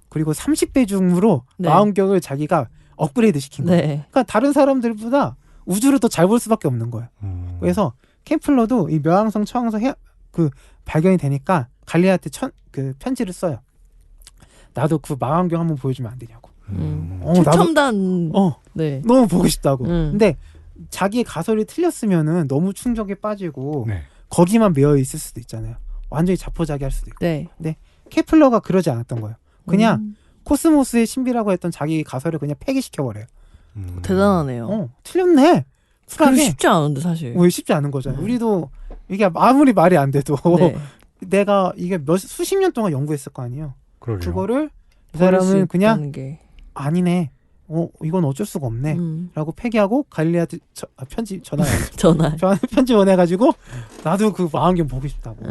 그리고 30배 중으로 네. 망원경을 자기가 업그레이드 시킨 거예요. 네. 그러니까 다른 사람들보다 우주를 더 잘 볼 수밖에 없는 거예요. 그래서 케플러도 이 명왕성, 천왕성 발견이 되니까 갈릴레이한테 편지를 써요. 나도 그 망원경 한번 보여주면 안 되냐고. 최첨단. 네. 너무 보고 싶다고. 음. 근데 자기의 가설이 틀렸으면은 너무 충격에 빠지고 네. 거기만 매여 있을 수도 있잖아요. 완전히 자포자기할 수도 있고. 네. 케플러가 그러지 않았던 거예요. 그냥 코스모스의 신비라고 했던 자기 가설을 그냥 폐기시켜버려요. 대단하네요. 틀렸네. 그게 쿨하게. 쉽지 않은데 사실. 왜 쉽지 않은 거잖아요. 우리도 이게 아무리 말이 안 돼도 네. 내가 이게 수십 년 동안 연구했을 거 아니에요. 그러게요. 그거를 이 버릴 수 사람은 그냥 있다는 게. 아니네. 이건 어쩔 수가 없네. 라고 폐기하고 갈릴레이한테 편지 전화. 편지 보내가지고 나도 그 망원경 보고 싶다고.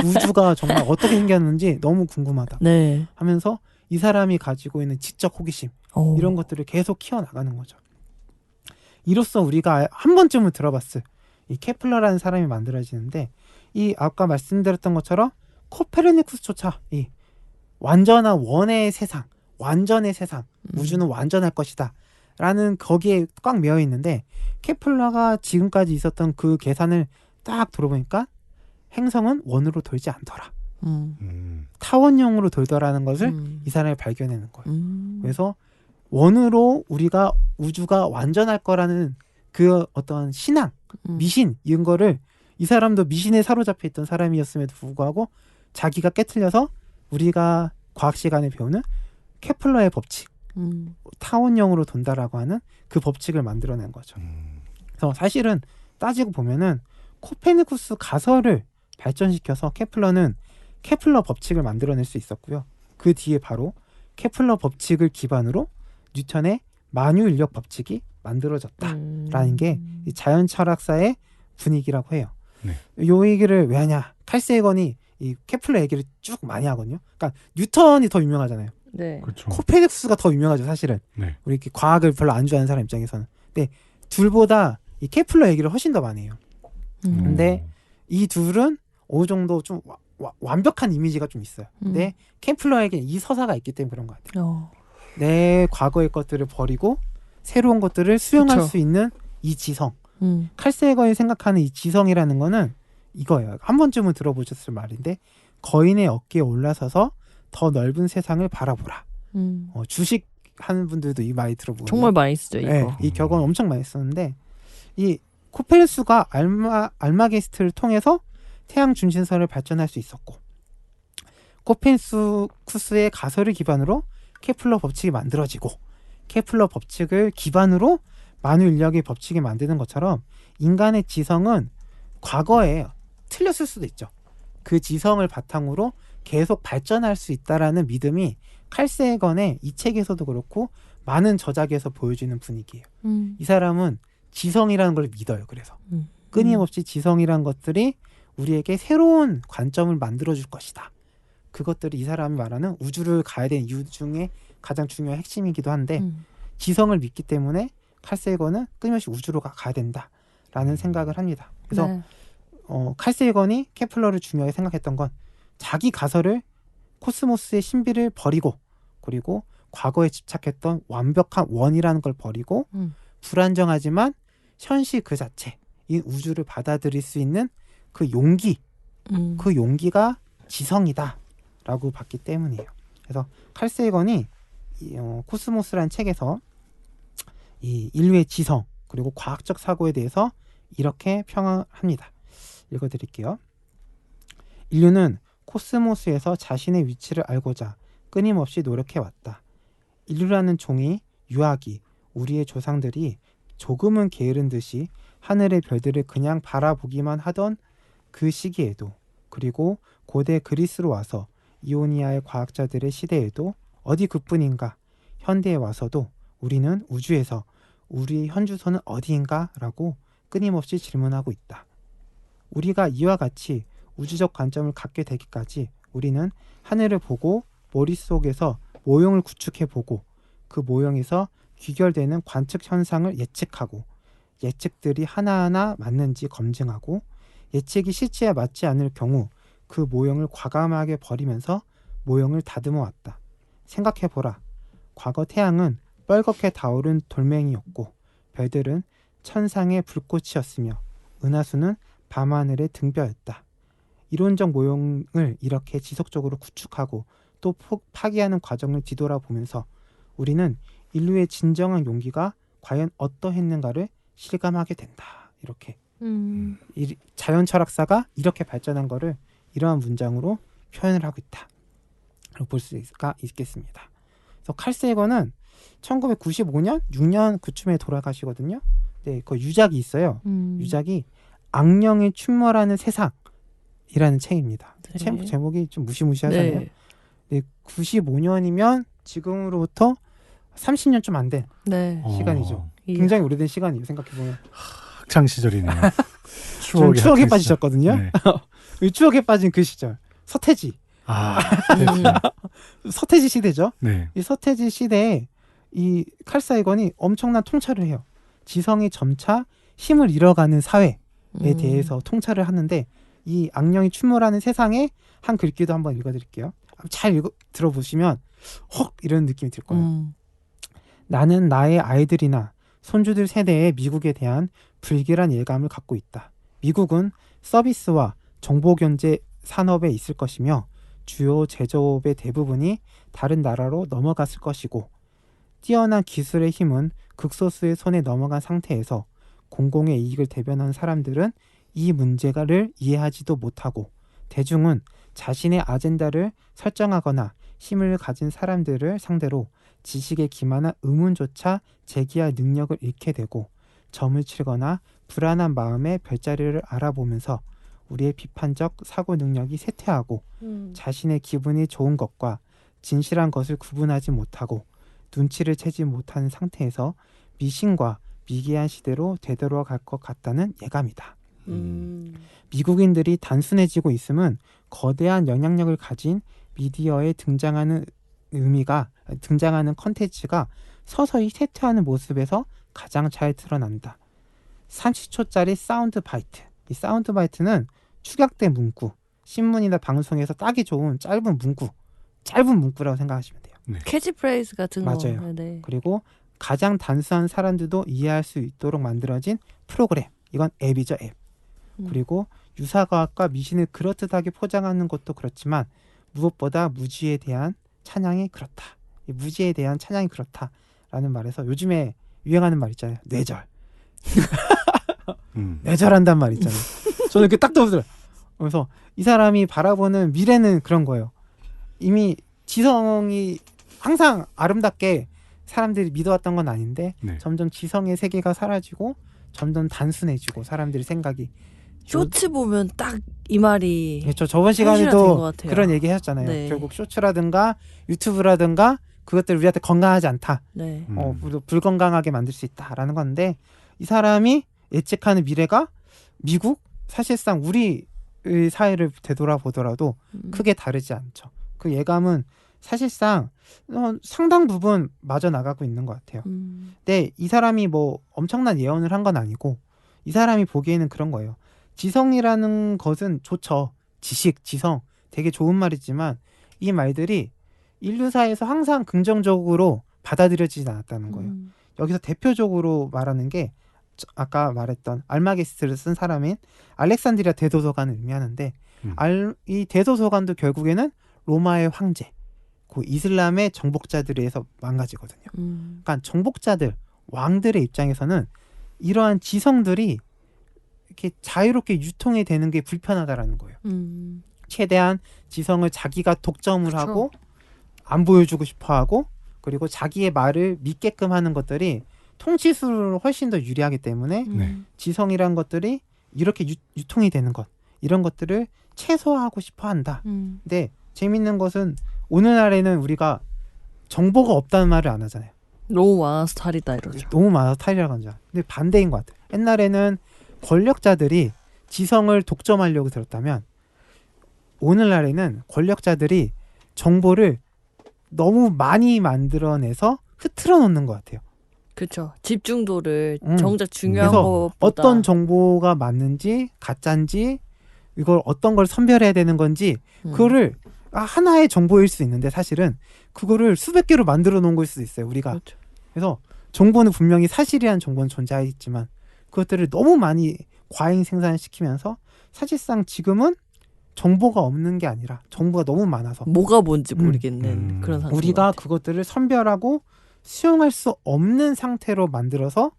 우주가 정말 어떻게 생겼는지 너무 궁금하다 네. 하면서 이 사람이 가지고 있는 지적 호기심 이런 것들을 계속 키워나가는 거죠. 이로써 우리가 한 번쯤은 들어봤을 이 케플러라는 사람이 만들어지는데 이 아까 말씀드렸던 것처럼 코페르니쿠스조차 이 완전한 원의 세상, 완전의 세상, 우주는 완전할 것이다 라는 거기에 꽉 매여 있는데 케플러가 지금까지 있었던 그 계산을 딱 들어보니까 행성은 원으로 돌지 않더라. 타원형으로 돌더라는 것을 이 사람이 발견해낸 거예요. 그래서 원으로 우주가 완전할 거라는 그 어떤 신앙, 미신 이런 거를 이 사람도 미신에 사로잡혀 있던 사람이었음에도 불구하고 자기가 깨트려서 우리가 과학 시간에 배우는 케플러의 법칙, 타원형으로 돈다라고 하는 그 법칙을 만들어낸 거죠. 그래서 사실은 따지고 보면은 코페르니쿠스 가설을 발전시켜서 케플러는 케플러 법칙을 만들어낼 수 있었고요. 그 뒤에 바로 케플러 법칙을 기반으로 뉴턴의 만유인력 법칙이 만들어졌다라는 게 이 자연 철학사의 분위기라고 해요. 네. 요 얘기를 왜 하냐? 칼 세이건이 이 케플러 얘기를 쭉 많이 하거든요. 그러니까 뉴턴이 더 유명하잖아요. 네. 그렇죠. 코페르니쿠스가 더 유명하죠, 사실은. 네. 우리 이렇게 과학을 별로 안 좋아하는 사람 입장에서는. 근데 둘보다 이 케플러 얘기를 훨씬 더 많이 해요. 근데 이 둘은 어느 정도 좀 완벽한 이미지가 좀 있어요. 근데 케플러에게 이 서사가 있기 때문에 그런 것 같아요. 내 과거의 것들을 버리고 새로운 것들을 수용할 그쵸. 수 있는 이 지성. 칼 세이건이 생각하는 이 지성이라는 거는 이거예요. 한 번쯤은 들어보셨을 말인데 거인의 어깨에 올라서서 더 넓은 세상을 바라보라. 주식 하는 분들도 이 많이 들어보고 정말 많이 쓰죠 이거. 네, 이 격언 엄청 많이 썼는데 이 코페르니쿠스가 알마게스트를 통해서 태양 중심선을 발전할 수 있었고 코페르니쿠스의 가설을 기반으로 케플러 법칙이 만들어지고 케플러 법칙을 기반으로 만유인력의 법칙이 만드는 것처럼 인간의 지성은 과거에 틀렸을 수도 있죠. 그 지성을 바탕으로 계속 발전할 수 있다라는 믿음이 칼 세이건의 이 책에서도 그렇고 많은 저작에서 보여지는 분위기예요. 이 사람은 지성이라는 걸 믿어요. 그래서 끊임없이 지성이라는 것들이 우리에게 새로운 관점을 만들어줄 것이다. 그것들이 이 사람이 말하는 우주를 가야 되는 이유 중에 가장 중요한 핵심이기도 한데 지성을 믿기 때문에 칼 세이건은 끊임없이 우주로 가야 된다 라는 생각을 합니다. 그래서 네. 칼 세이건이 케플러를 중요하게 생각했던 건 자기 가설을 코스모스의 신비를 버리고 그리고 과거에 집착했던 완벽한 원이라는 걸 버리고 불안정하지만 현실 그 자체 이 우주를 받아들일 수 있는 그 용기 그 용기가 지성이다라고 봤기 때문이에요. 그래서 칼 세이건이 코스모스라는 책에서 이 인류의 지성 그리고 과학적 사고에 대해서 이렇게 평합니다. 읽어드릴게요. 인류는 코스모스에서 자신의 위치를 알고자 끊임없이 노력해왔다. 인류라는 종이 유아기 우리의 조상들이 조금은 게으른 듯이 하늘의 별들을 그냥 바라보기만 하던 그 시기에도 그리고 고대 그리스로 와서 이오니아의 과학자들의 시대에도 어디 그뿐인가 현대에 와서도 우리는 우주에서 우리의 현주소는 어디인가 라고 끊임없이 질문하고 있다. 우리가 이와 같이 우주적 관점을 갖게 되기까지 우리는 하늘을 보고 머릿속에서 모형을 구축해보고 그 모형에서 귀결되는 관측 현상을 예측하고 예측들이 하나하나 맞는지 검증하고 예측이 실제에 맞지 않을 경우 그 모형을 과감하게 버리면서 모형을 다듬어 왔다. 생각해보라. 과거 태양은 뻘겋게 타오른 돌멩이였고 별들은 천상의 불꽃이었으며 은하수는 밤하늘의 등벼였다. 이론적 모형을 이렇게 지속적으로 구축하고 또 파기하는 과정을 뒤돌아보면서 우리는 인류의 진정한 용기가 과연 어떠했는가를 실감하게 된다. 이렇게 자연 철학사가 이렇게 발전한 거를 이러한 문장으로 표현을 하고 있다. 볼 수가 있겠습니다. 그래서 칼 세이건은 1995년, 6년 그쯤에 돌아가시거든요. 네, 그 유작이 있어요. 유작이 악령이 출몰하는 세상이라는 책입니다. 네. 제목이 좀 무시무시하잖아요. 네. 네, 95년이면 지금으로부터 30년 좀 안 된 시간이죠. 굉장히 오래된 시간이에요. 생각해보면. 학창 시절이네요. 추억에 빠지셨거든요. 네. 추억에 빠진 그 시절. 서태지. 서태지 시대죠. 네. 이 서태지 시대에 이 칼 사이건이 엄청난 통찰을 해요. 지성이 점차 힘을 잃어가는 사회에 대해서 통찰을 하는데 이 악령이 출몰하는 세상에 한 글귀도 한번 읽어드릴게요. 잘 들어보시면 헉 이런 느낌이 들 거예요. 나는 나의 아이들이나 손주들 세대의 미국에 대한 불길한 예감을 갖고 있다. 미국은 서비스와 정보경제 산업에 있을 것이며 주요 제조업의 대부분이 다른 나라로 넘어갔을 것이고 뛰어난 기술의 힘은 극소수의 손에 넘어간 상태에서 공공의 이익을 대변하는 사람들은 이 문제를 이해하지도 못하고 대중은 자신의 아젠다를 설정하거나 힘을 가진 사람들을 상대로 지식에 기만한 의문조차 제기할 능력을 잃게 되고 점을 치거나 불안한 마음의 별자리를 알아보면서 우리의 비판적 사고 능력이 쇠퇴하고 자신의 기분이 좋은 것과 진실한 것을 구분하지 못하고 눈치를 채지 못하는 상태에서 미신과 미개한 시대로 되돌아갈 것 같다는 예감이다. 미국인들이 단순해지고 있음은 거대한 영향력을 가진 미디어에 등장하는 컨텐츠가 서서히 쇠퇴하는 모습에서 가장 잘 드러난다. 30초짜리 사운드 바이트. 이 사운드 바이트는 축약된 문구, 신문이나 방송에서 따기 좋은 짧은 문구라고 생각하시면 돼요. 네. 캐치프레이즈 같은 거. 맞아요. 네. 그리고 가장 단순한 사람들도 이해할 수 있도록 만들어진 프로그램. 이건 앱이죠, 앱. 그리고 유사과학과 미신을 그렇듯하게 포장하는 것도 그렇지만 무엇보다 무지에 대한 찬양이 그렇다. 이 무지에 대한 찬양이 그렇다라는 말에서 요즘에 유행하는 말 있잖아요. 뇌절. 뇌절한단 말 있잖아요. 저는 이렇게 딱 떠오르더라고요. 그래서 이 사람이 바라보는 미래는 그런 거예요. 이미 지성이 항상 아름답게 사람들이 믿어왔던 건 아닌데 점점 지성의 세계가 사라지고 점점 단순해지고 사람들의 생각이 쇼츠 보면 딱 이 말이 그렇죠. 저번 시간에도 그런 얘기 하셨잖아요. 네. 결국 쇼츠라든가 유튜브라든가 그것들 우리한테 건강하지 않다. 네. 불건강하게 만들 수 있다라는 건데 이 사람이 예측하는 미래가 미국 사실상 우리 사회를 되돌아보더라도 크게 다르지 않죠. 그 예감은 사실상 상당 부분 맞아 나가고 있는 것 같아요. 근데 이 사람이 뭐 엄청난 예언을 한 건 아니고 이 사람이 보기에는 그런 거예요. 지성이라는 것은 좋죠. 지식, 지성 되게 좋은 말이지만 이 말들이 인류사에서 항상 긍정적으로 받아들여지지 않았다는 거예요. 여기서 대표적으로 말하는 게 아까 말했던 알마게스트를 쓴 사람인 알렉산드리아 대도서관을 의미하는데 이 대도서관도 결국에는 로마의 황제, 그 이슬람의 정복자들에 의해서 망가지거든요. 그러니까 정복자들, 왕들의 입장에서는 이러한 지성들이 이렇게 자유롭게 유통이 되는 게 불편하다라는 거예요. 최대한 지성을 자기가 독점을 하고 안 보여주고 싶어하고 그리고 자기의 말을 믿게끔 하는 것들이 통치술로 훨씬 더 유리하기 때문에 지성이란 것들이 이렇게 유통이 되는 것 이런 것들을 최소화하고 싶어한다. 근데 재밌는 것은 오늘날에는 우리가 정보가 없다는 말을 안 하잖아요. 너무 많아서 탈이다 이러죠. 너무 많아서 탈이라고 하죠. 근데 반대인 것 같아요. 옛날에는 권력자들이 지성을 독점하려고 들었다면 오늘날에는 권력자들이 정보를 너무 많이 만들어내서 흐트러 놓는 것 같아요. 그렇죠. 집중도를 정작 중요한 그래서 것보다 어떤 정보가 맞는지 가짜인지 이걸 어떤 걸 선별해야 되는 건지 그거를 하나의 정보일 수 있는데 사실은 그거를 수백 개로 만들어 놓은 걸 수도 있어요. 우리가. 그렇죠. 그래서 정보는 분명히 사실이라는 정보는 존재하지만 그것들을 너무 많이 과잉 생산시키면서 사실상 지금은 정보가 없는 게 아니라 정보가 너무 많아서 뭐가 뭔지 모르겠는 그런 상태. 우리가 그것들을 선별하고 수용할 수 없는 상태로 만들어서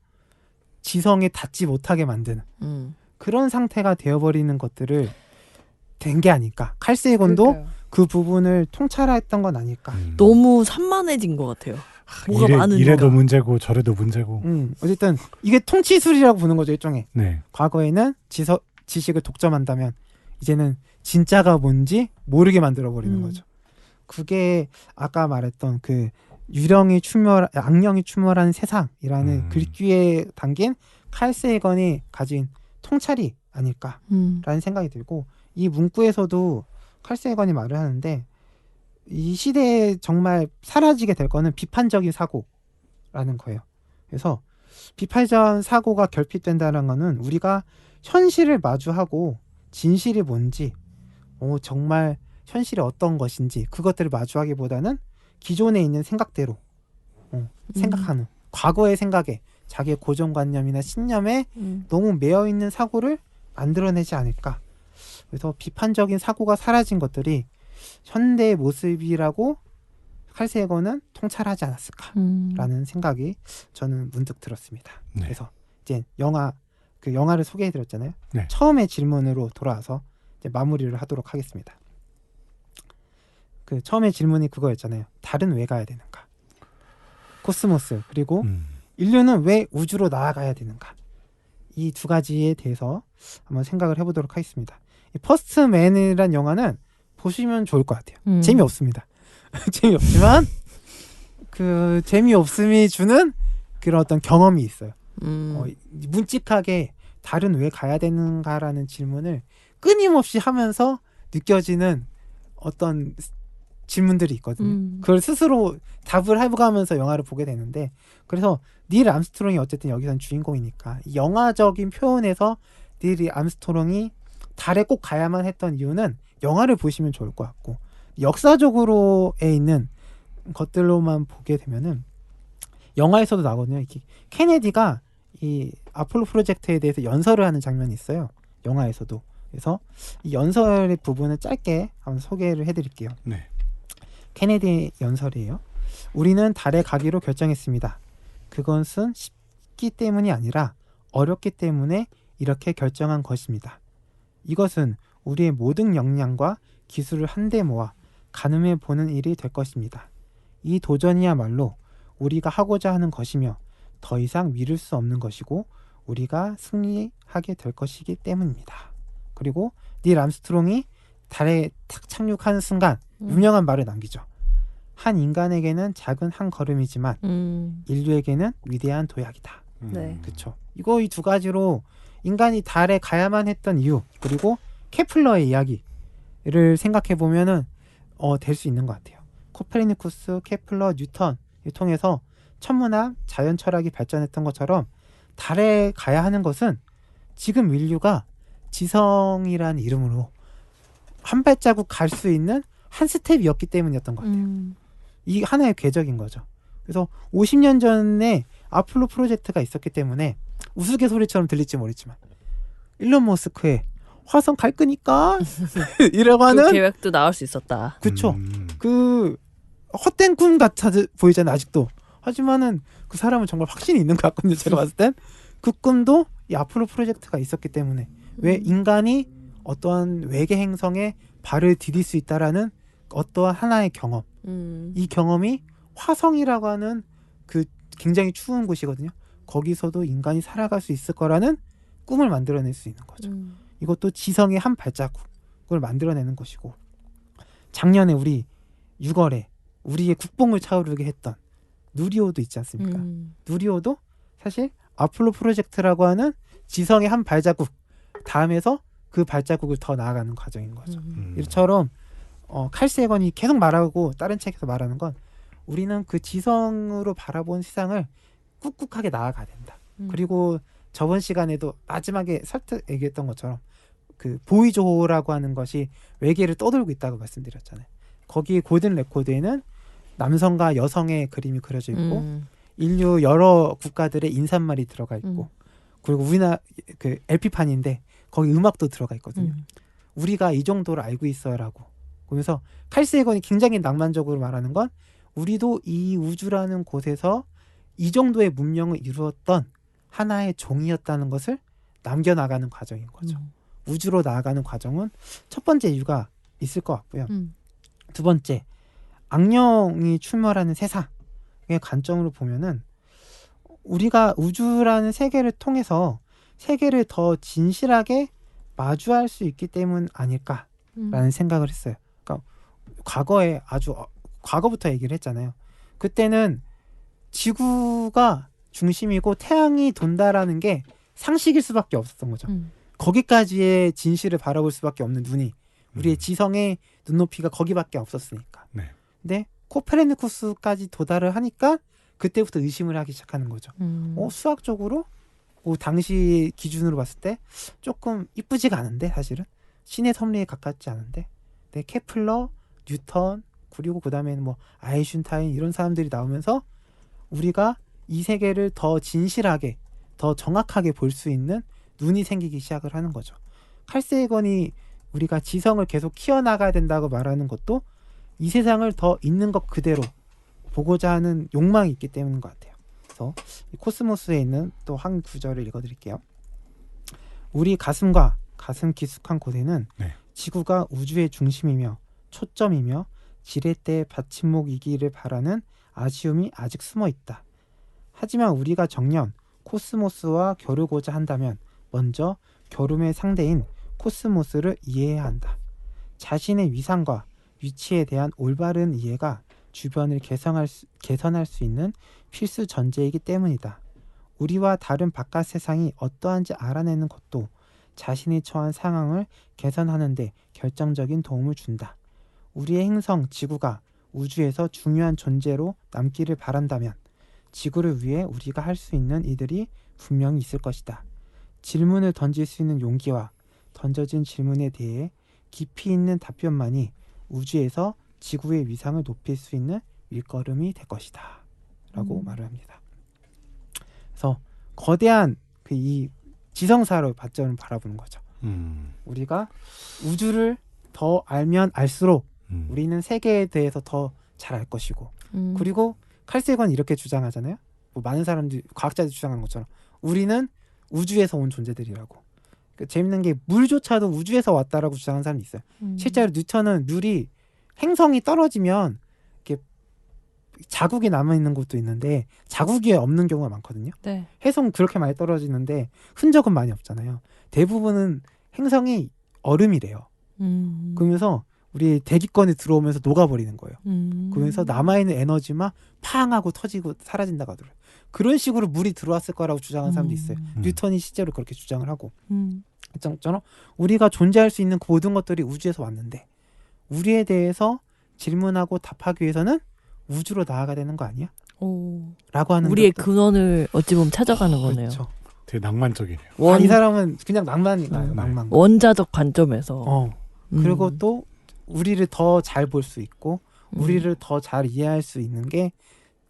지성에 닿지 못하게 만드는 그런 상태가 되어버리는 것들을 된 게 아닐까. 칼세이건도 그러니까요. 그 부분을 통찰했던 건 아닐까. 너무 산만해진 것 같아요. 뭐가 많으니까. 이래도 문제고 저래도 문제고. 어쨌든 이게 통치술이라고 부르는 거죠. 일종의. 네. 과거에는 지식을 독점한다면 이제는 진짜가 뭔지 모르게 만들어버리는 거죠. 그게 아까 말했던 그 악령이 출몰하는 세상이라는 글귀에 담긴 칼 세이건이 가진 통찰이 아닐까라는 생각이 들고 이 문구에서도 칼 세이건이 말을 하는데 이 시대에 정말 사라지게 될 거는 비판적인 사고라는 거예요. 그래서 비판적 사고가 결핍된다는 거는 우리가 현실을 마주하고 진실이 뭔지 정말 현실이 어떤 것인지 그것들을 마주하기보다는 기존에 있는 생각대로 생각하는 과거의 생각에 자기의 고정관념이나 신념에 너무 매여있는 사고를 만들어내지 않을까. 그래서 비판적인 사고가 사라진 것들이 현대의 모습이라고 칼세이건은 통찰하지 않았을까라는 생각이 저는 문득 들었습니다. 네. 그래서 이제 영화를 소개해드렸잖아요. 네. 처음의 질문으로 돌아와서 이제 마무리를 하도록 하겠습니다. 그 처음에 질문이 그거였잖아요. 달은 왜 가야 되는가? 코스모스 그리고 인류는 왜 우주로 나아가야 되는가? 이 두 가지에 대해서 한번 생각을 해보도록 하겠습니다. 이 퍼스트맨이란 영화는 보시면 좋을 것 같아요. 재미없습니다. 재미없지만 그 재미없음이 주는 그런 어떤 경험이 있어요. 문직하게 달은 왜 가야 되는가라는 질문을 끊임없이 하면서 느껴지는 어떤 질문들이 있거든요. 그걸 스스로 답을 해가면서 영화를 보게 되는데 그래서 닐 암스트롱이 어쨌든 여기선 주인공이니까 이 영화적인 표현에서 닐 암스트롱이 달에 꼭 가야만 했던 이유는 영화를 보시면 좋을 것 같고 역사적으로에 있는 것들로만 보게 되면은 영화에서도 나거든요. 케네디가 이 아폴로 프로젝트에 대해서 연설을 하는 장면이 있어요. 영화에서도. 그래서 이 연설의 부분을 짧게 한번 소개를 해드릴게요. 네. 케네디 연설이에요. 우리는 달에 가기로 결정했습니다. 그것은 쉽기 때문이 아니라 어렵기 때문에 이렇게 결정한 것입니다. 이것은 우리의 모든 역량과 기술을 한데 모아 가늠해 보는 일이 될 것입니다. 이 도전이야말로 우리가 하고자 하는 것이며 더 이상 미룰 수 없는 것이고 우리가 승리하게 될 것이기 때문입니다. 그리고 닐 암스트롱이 달에 탁 착륙하는 순간 유명한 말을 남기죠. 한 인간에게는 작은 한 걸음이지만 인류에게는 위대한 도약이다. 네. 그렇죠. 이 두 가지로 인간이 달에 가야만 했던 이유 그리고 케플러의 이야기를 생각해 보면은 될 수 있는 것 같아요. 코페르니쿠스, 케플러, 뉴턴을 통해서 천문학, 자연 철학이 발전했던 것처럼 달에 가야 하는 것은 지금 인류가 지성이라는 이름으로 한 발자국 갈 수 있는 한 스텝이었기 때문이었던 것 같아요. 이 하나의 궤적인 거죠. 그래서 50년 전에 아폴로 프로젝트가 있었기 때문에 우스갯소리처럼 들릴지 모르지만 일론 머스크의 화성 갈 거니까 이라고 하는 그 계획도 나올 수 있었다. 그쵸. 그 헛된 꿈 같아 보이잖아요. 아직도. 하지만은 그 사람은 정말 확신이 있는 것 같거든요. 제가 봤을 땐. 그 꿈도 이 아폴로 프로젝트가 있었기 때문에 왜 인간이 어떠한 외계 행성에 발을 디딜 수 있다라는 어떠한 하나의 경험. 이 경험이 화성이라고 하는 그 굉장히 추운 곳이거든요. 거기서도 인간이 살아갈 수 있을 거라는 꿈을 만들어낼 수 있는 거죠. 이것도 지성의 한 발자국을 만들어내는 것이고, 작년에 우리 6월에 우리의 국뽕을 차오르게 했던 누리호도 있지 않습니까? 누리호도 사실 아폴로 프로젝트라고 하는 지성의 한 발자국 다음에서 그 발자국을 더 나아가는 과정인 거죠. 이처럼 칼 세건이 계속 말하고 다른 책에서 말하는 건 우리는 그 지성으로 바라본 세상을 꿋꿋하게 나아가야 된다. 그리고 저번 시간에도 마지막에 설득 얘기했던 것처럼 그 보이조호라고 하는 것이 외계를 떠돌고 있다고 말씀드렸잖아요. 거기 골든 레코드에는 남성과 여성의 그림이 그려져 있고 인류 여러 국가들의 인사말이 들어가 있고 그리고 우리나라 그 LP판인데 거기 음악도 들어가 있거든요. 우리가 이 정도를 알고 있어라고. 그래서 칼 세건이 굉장히 낭만적으로 말하는 건 우리도 이 우주라는 곳에서 이 정도의 문명을 이루었던 하나의 종이었다는 것을 남겨나가는 과정인 거죠. 우주로 나아가는 과정은 첫 번째 이유가 있을 것 같고요. 두 번째, 악령이 출몰하는 세상의 관점으로 보면은 우리가 우주라는 세계를 통해서 세계를 더 진실하게 마주할 수 있기 때문 아닐까라는 생각을 했어요. 그러니까 과거에 과거부터 얘기를 했잖아요. 그때는 지구가 중심이고 태양이 돈다라는 게 상식일 수밖에 없었던 거죠. 거기까지의 진실을 바라볼 수밖에 없는 눈이 우리의 지성의 눈높이가 거기밖에 없었으니까. 네. 근데 코페르니쿠스까지 도달을 하니까 그때부터 의심을 하기 시작하는 거죠. 수학적으로 당시 기준으로 봤을 때 조금 이쁘지가 않은데 사실은 신의 섭리에 가깝지 않은데 네, 케플러, 뉴턴 그리고 그 다음에는 뭐 아인슈타인 이런 사람들이 나오면서 우리가 이 세계를 더 진실하게 더 정확하게 볼 수 있는 눈이 생기기 시작을 하는 거죠. 칼 세이건이 우리가 지성을 계속 키워나가야 된다고 말하는 것도 이 세상을 더 있는 것 그대로 보고자 하는 욕망이 있기 때문인 것 같아요. 그래서 이 코스모스에 있는 또 한 구절을 읽어드릴게요. 우리 가슴과 가슴 깊숙한 곳에는 네. 지구가 우주의 중심이며 초점이며 지렛대의 받침목이기를 바라는 아쉬움이 아직 숨어 있다. 하지만 우리가 정녕 코스모스와 겨루고자 한다면 먼저 겨룸의 상대인 코스모스를 이해해야 한다. 자신의 위상과 위치에 대한 올바른 이해가 주변을 개선할 수 있는 필수 전제이기 때문이다. 우리와 다른 바깥 세상이 어떠한지 알아내는 것도 자신이 처한 상황을 개선하는 데 결정적인 도움을 준다. 우리의 행성 지구가 우주에서 중요한 존재로 남기를 바란다면 지구를 위해 우리가 할 수 있는 이들이 분명히 있을 것이다. 질문을 던질 수 있는 용기와 던져진 질문에 대해 깊이 있는 답변만이 우주에서 지구의 위상을 높일 수 있는 일걸음이 될 것이다. 라고 말을 합니다. 그래서 거대한 이 지성사로 발전을 바라보는 거죠. 우리가 우주를 더 알면 알수록 우리는 세계에 대해서 더 잘 알 것이고 그리고 칼 세이건이 이렇게 주장하잖아요. 뭐 많은 사람들이 과학자들이 주장하는 것처럼 우리는 우주에서 온 존재들이라고. 재밌는 게 물조차도 우주에서 왔다라고 주장하는 사람이 있어요. 실제로 뉴턴은 물이 행성이 떨어지면 이렇게 자국이 남아있는 곳도 있는데 자국이 없는 경우가 많거든요. 네. 해성은 그렇게 많이 떨어지는데 흔적은 많이 없잖아요. 대부분은 행성이 얼음이래요. 그러면서 우리 대기권에 들어오면서 녹아버리는 거예요. 그러면서 남아있는 에너지만 팡 하고 터지고 사라진다고 하더라고요. 그런 식으로 물이 들어왔을 거라고 주장하는 사람도 있어요. 뉴턴이 실제로 그렇게 주장을 하고 처럼 우리가 존재할 수 있는 그 모든 것들이 우주에서 왔는데 우리에 대해서 질문하고 답하기 위해서는 우주로 나아가야 되는 거 아니야? 라고 하는 우리의 것도. 근원을 어찌 보면 찾아가는 거네요. 그렇죠. 되게 낭만적이네요. 이 사람은 그냥 낭만이가요. 낭만. 원자적 관점에서. 그리고 또 우리를 더 잘 볼 수 있고 우리를 더 잘 이해할 수 있는 게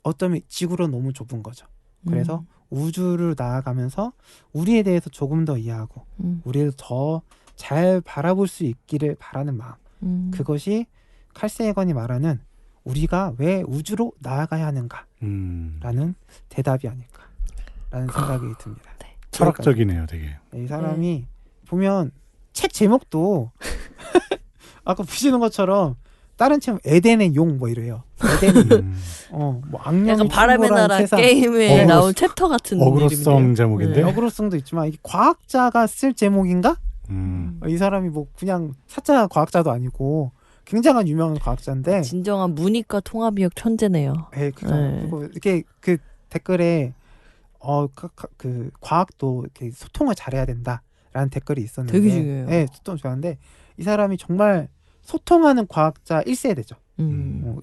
어쩌면 지구로 너무 좁은 거죠. 그래서 우주를 나아가면서 우리에 대해서 조금 더 이해하고 우리를 더 잘 바라볼 수 있기를 바라는 마음. 그것이 칼 세이건이 말하는 우리가 왜 우주로 나아가야 하는가라는 대답이 아닐까라는 생각이 듭니다. 네. 철학적이네요, 되게. 이 사람이 보면 책 제목도 아까 보시는 것처럼 다른 책 에덴의 용 뭐 이래요. 에덴의 뭐 악령이 약간 바람의 나라 세상. 게임에 나온 챕터 같은 어그로성 이름인데요. 제목인데. 어그로성도 있지만 이게 과학자가 쓸 제목인가? 이 사람이 뭐 그냥 사자 과학자도 아니고 굉장한 유명한 과학자인데 진정한 문이과 통합이역 천재네요. 그리고 이렇게 그 댓글에 그 과학도 이렇게 소통을 잘해야 된다라는 댓글이 있었는데 되게 중요해요. 네, 소통 좋아하는데 이 사람이 정말 소통하는 과학자 1세대죠.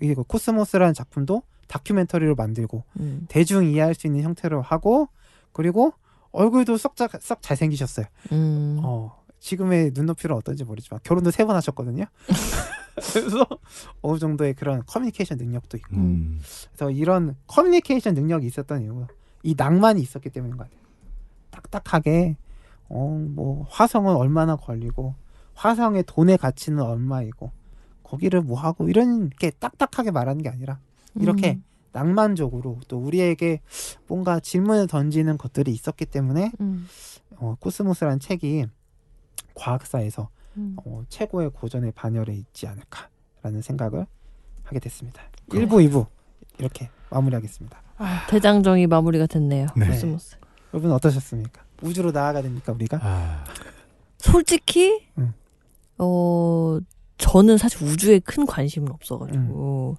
이거 코스모스라는 작품도 다큐멘터리로 만들고 대중 이해할 수 있는 형태로 하고 그리고 얼굴도 썩 잘생기셨어요. 지금의 눈높이는 어떤지 모르지만 결혼도 3번 하셨거든요. 그래서 어느 정도의 그런 커뮤니케이션 능력도 있고 그래서 이런 커뮤니케이션 능력이 있었던 이유가 이 낭만이 있었기 때문인 것 같아요. 딱딱하게 뭐 화성은 얼마나 걸리고 화성의 돈의 가치는 얼마이고 거기를 뭐 하고 이런 게 딱딱하게 말하는 게 아니라 이렇게 낭만적으로 또 우리에게 뭔가 질문을 던지는 것들이 있었기 때문에 코스모스라는 책이 과학사에서 최고의 고전의 반열에 있지 않을까라는 생각을 하게 됐습니다. 1부, 2부 이렇게 마무리하겠습니다. 대장정이 마무리가 됐네요. 네. 코스모스. 여러분 어떠셨습니까? 우주로 나아가야 됩니까 우리가? 솔직히 저는 사실 우주에 큰 관심은 없어가지고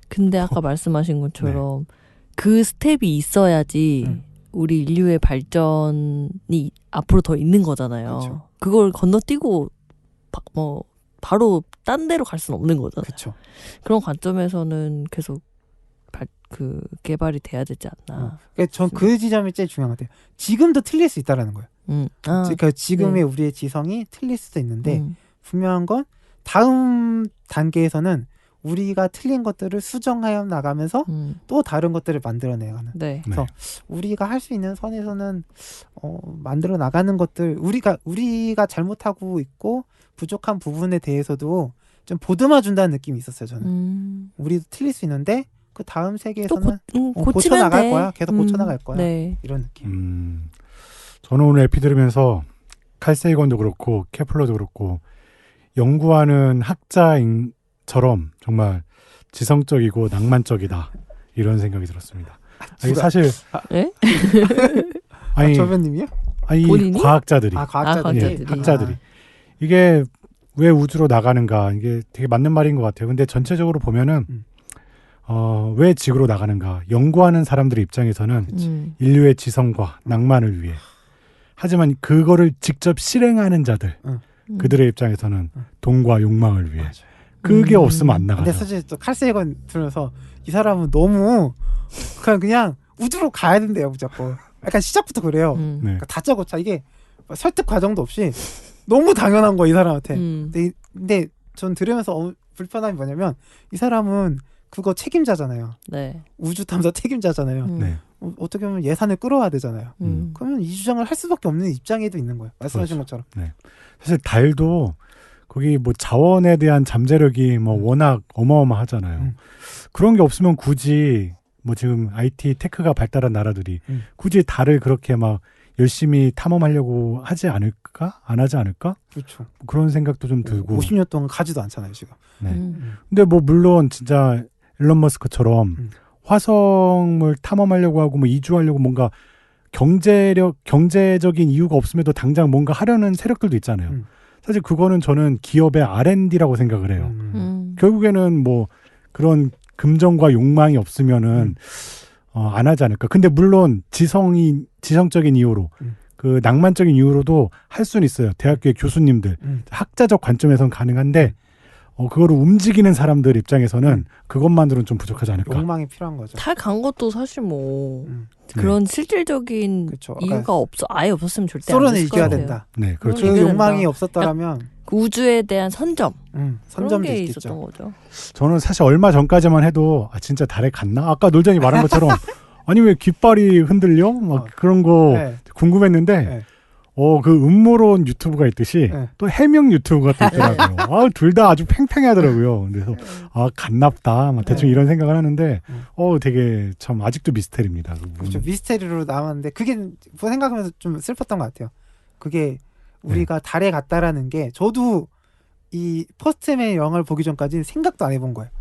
근데 아까 말씀하신 것처럼 그 스텝이 있어야지 우리 인류의 발전이 앞으로 더 있는 거잖아요. 그렇죠. 그걸 건너뛰고 바로 딴 데로 갈 수는 없는 거잖아요. 그렇죠. 그런 관점에서는 계속 개발이 돼야 되지 않나. 그러니까 전 그 지점이 제일 중요한 것 같아요. 지금도 틀릴 수 있다라는 거예요. 그러니까 지금의 우리의 지성이 틀릴 수도 있는데 분명한 건 다음 단계에서는 우리가 틀린 것들을 수정하여 나가면서 또 다른 것들을 만들어내가는. 네. 그래서 우리가 할 수 있는 선에서는 만들어 나가는 것들 우리가 잘못하고 있고 부족한 부분에 대해서도 좀 보듬어 준다는 느낌이 있었어요. 저는 우리도 틀릴 수 있는데 그 다음 세계에서는 고쳐 나갈 거야. 계속 고쳐 나갈 거야. 네. 이런 느낌. 저는 오늘 에피 들으면서 칼 세이건도 그렇고 케플러도 그렇고 연구하는 학자처럼 정말 지성적이고 낭만적이다 이런 생각이 들었습니다. 아니, 사실 아니 조변님이요? 아니 본인이? 과학자들이 과학자들이. 학자들이 이게 왜 우주로 나가는가 이게 되게 맞는 말인 것 같아요. 근데 전체적으로 보면은 왜 지구로 나가는가 연구하는 사람들의 입장에서는 인류의 지성과 낭만을 위해 하지만 그거를 직접 실행하는 자들 그들의 입장에서는 돈과 욕망을 위해 그게 없으면 안 나가죠. 근데 사실 또 칼세이건 들으면서 이 사람은 너무 그냥 우주로 가야 된대요 무조건. 약간 시작부터 그래요. 그러니까 다짜고짜 이게 설득 과정도 없이 너무 당연한 거 이 사람한테. 근데 전 들으면서 불편함이 뭐냐면 이 사람은 그거 책임자잖아요. 네. 우주 탐사 책임자잖아요. 네. 어떻게 보면 예산을 끌어와야 되잖아요. 그러면 이 주장을 할 수밖에 없는 입장에도 있는 거예요. 말씀하신 그렇죠. 것처럼. 네. 사실 달도 거기 뭐 자원에 대한 잠재력이 뭐 워낙 어마어마하잖아요. 그런 게 없으면 굳이 뭐 지금 IT 테크가 발달한 나라들이 굳이 달을 그렇게 막 열심히 탐험하려고 하지 않을까? 안 하지 않을까? 그렇죠. 그런 생각도 좀 들고. 50년 동안 가지도 않잖아요 지금. 네. 근데 뭐 물론 진짜 일론 머스크처럼 화성을 탐험하려고 하고 뭐 이주하려고 뭔가 경제적인 이유가 없음에도 당장 뭔가 하려는 세력들도 있잖아요. 사실 그거는 저는 기업의 R&D라고 생각을 해요. 결국에는 뭐 그런 금전과 욕망이 없으면은 안 하지 않을까. 근데 물론 지성적인 이유로 그 낭만적인 이유로도 할 수는 있어요. 대학교의 교수님들 학자적 관점에서는 가능한데 그거를 움직이는 사람들 입장에서는 그것만으로는 좀 부족하지 않을까. 욕망이 필요한 거죠. 달 간 것도 사실 뭐 그런 실질적인 그쵸. 이유가 아예 없었으면 절대 안 소련을 됐을 것 이겨야 같아요. 된다. 네, 그렇죠. 그 욕망이 없었더라면 그 우주에 대한 선점 그런 선점도 게 있겠죠. 있었던 거죠. 저는 사실 얼마 전까지만 해도 진짜 달에 갔나? 아까 놀장이 말한 것처럼 아니 왜 깃발이 흔들려? 막 그런 거 네. 궁금했는데 네. 그 음모론 유튜브가 있듯이 네. 또 해명 유튜브가 또 있더라고요. 둘 다 아주 팽팽하더라고요. 그래서 갔납다. 막 대충 이런 생각을 하는데 되게 참 아직도 미스테리입니다. 그렇죠. 미스테리로 남았는데 그게 생각하면서 좀 슬펐던 것 같아요. 그게 우리가 달에 갔다라는 게 저도 이 퍼스트맨 영화를 보기 전까지는 생각도 안 해본 거예요.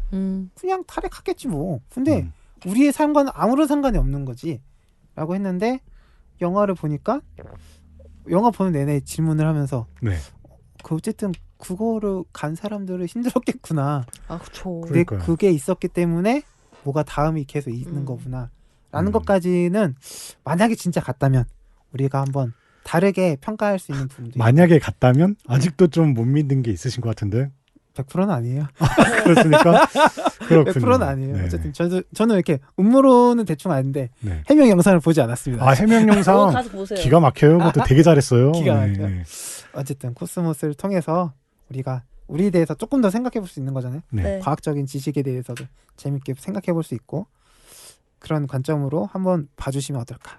그냥 달에 갔겠지 뭐. 근데 우리의 삶과는 아무런 상관이 없는 거지 라고 했는데 영화를 보니까 영화 보는 내내 질문을 하면서 어쨌든 그거를 간 사람들은 힘들었겠구나. 그렇죠. 근데 그게 있었기 때문에 뭐가 다음이 계속 있는 거구나 라는 것까지는 만약에 진짜 갔다면 우리가 한번 다르게 평가할 수 있는 부분도 만약에 갔다면 아직도 좀 못 믿는 게 있으신 것 같은데 100%는 아니에요. 그렇습니까? 그렇군요. 100%는 아니에요. 네. 어쨌든 저는 이렇게 음모론은 대충 아는데 해명 영상을 보지 않았습니다. 해명 영상 가서 보세요. 기가 막혀요. 그것도 되게 잘했어요. 기가 막혀요. 어쨌든 코스모스를 통해서 우리가 우리에 대해서 조금 더 생각해 볼 수 있는 거잖아요. 과학적인 지식에 대해서도 재밌게 생각해 볼 수 있고 그런 관점으로 한번 봐주시면 어떨까.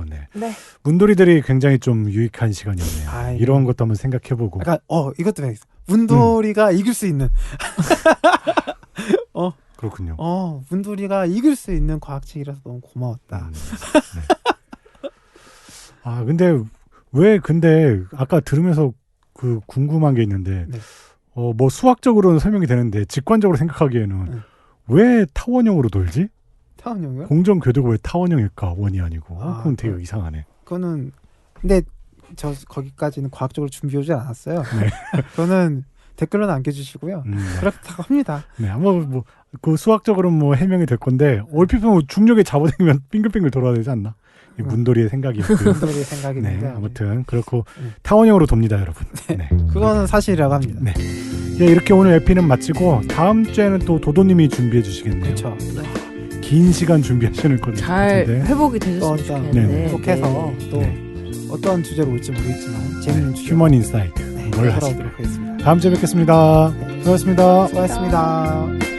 네. 문돌이들이 굉장히 좀 유익한 시간이었네요. 이런 것도 한번 생각해보고. 약간 이것도 알겠어. 문돌이가 이길 수 있는. 그렇군요. 문돌이가 이길 수 있는 과학책이라서 너무 고마웠다. 근데 아까 들으면서 궁금한 게 있는데 뭐 수학적으로는 설명이 되는데 직관적으로 생각하기에는 왜 타원형으로 돌지? 타원형이요? 공정 궤도가 왜 타원형일까? 원이 아니고. 그건 되게 이상하네. 그거는 근데 저 거기까지는 과학적으로 준비해 오지 않았어요. 그거는 댓글로 남겨주시고요. 그렇다고 합니다. 아마 그 수학적으로는 뭐 해명이 될 건데 얼핏 보면 중력에 잡아당기면 빙글빙글 돌아야 되지 않나? 문돌이의 생각이었고요. 문돌이의 생각인데 아무튼 그렇고 타원형으로 돕니다, 여러분. 그거는 사실이라고 합니다. 이렇게 오늘 에피는 마치고 다음 주에는 또 도도님이 준비해 주시겠네요. 그렇죠. 긴 시간 준비하시는 것 잘 같은데. 회복이 되셨으면 좋겠는데 회복해서 또 어떤 주제로 올지 모르겠지만 재밌는 주제 휴먼 인사이트 뭘 하실까요? 하겠습니다. 다음 주에 뵙겠습니다. 수고하셨습니다. 수고하셨습니다.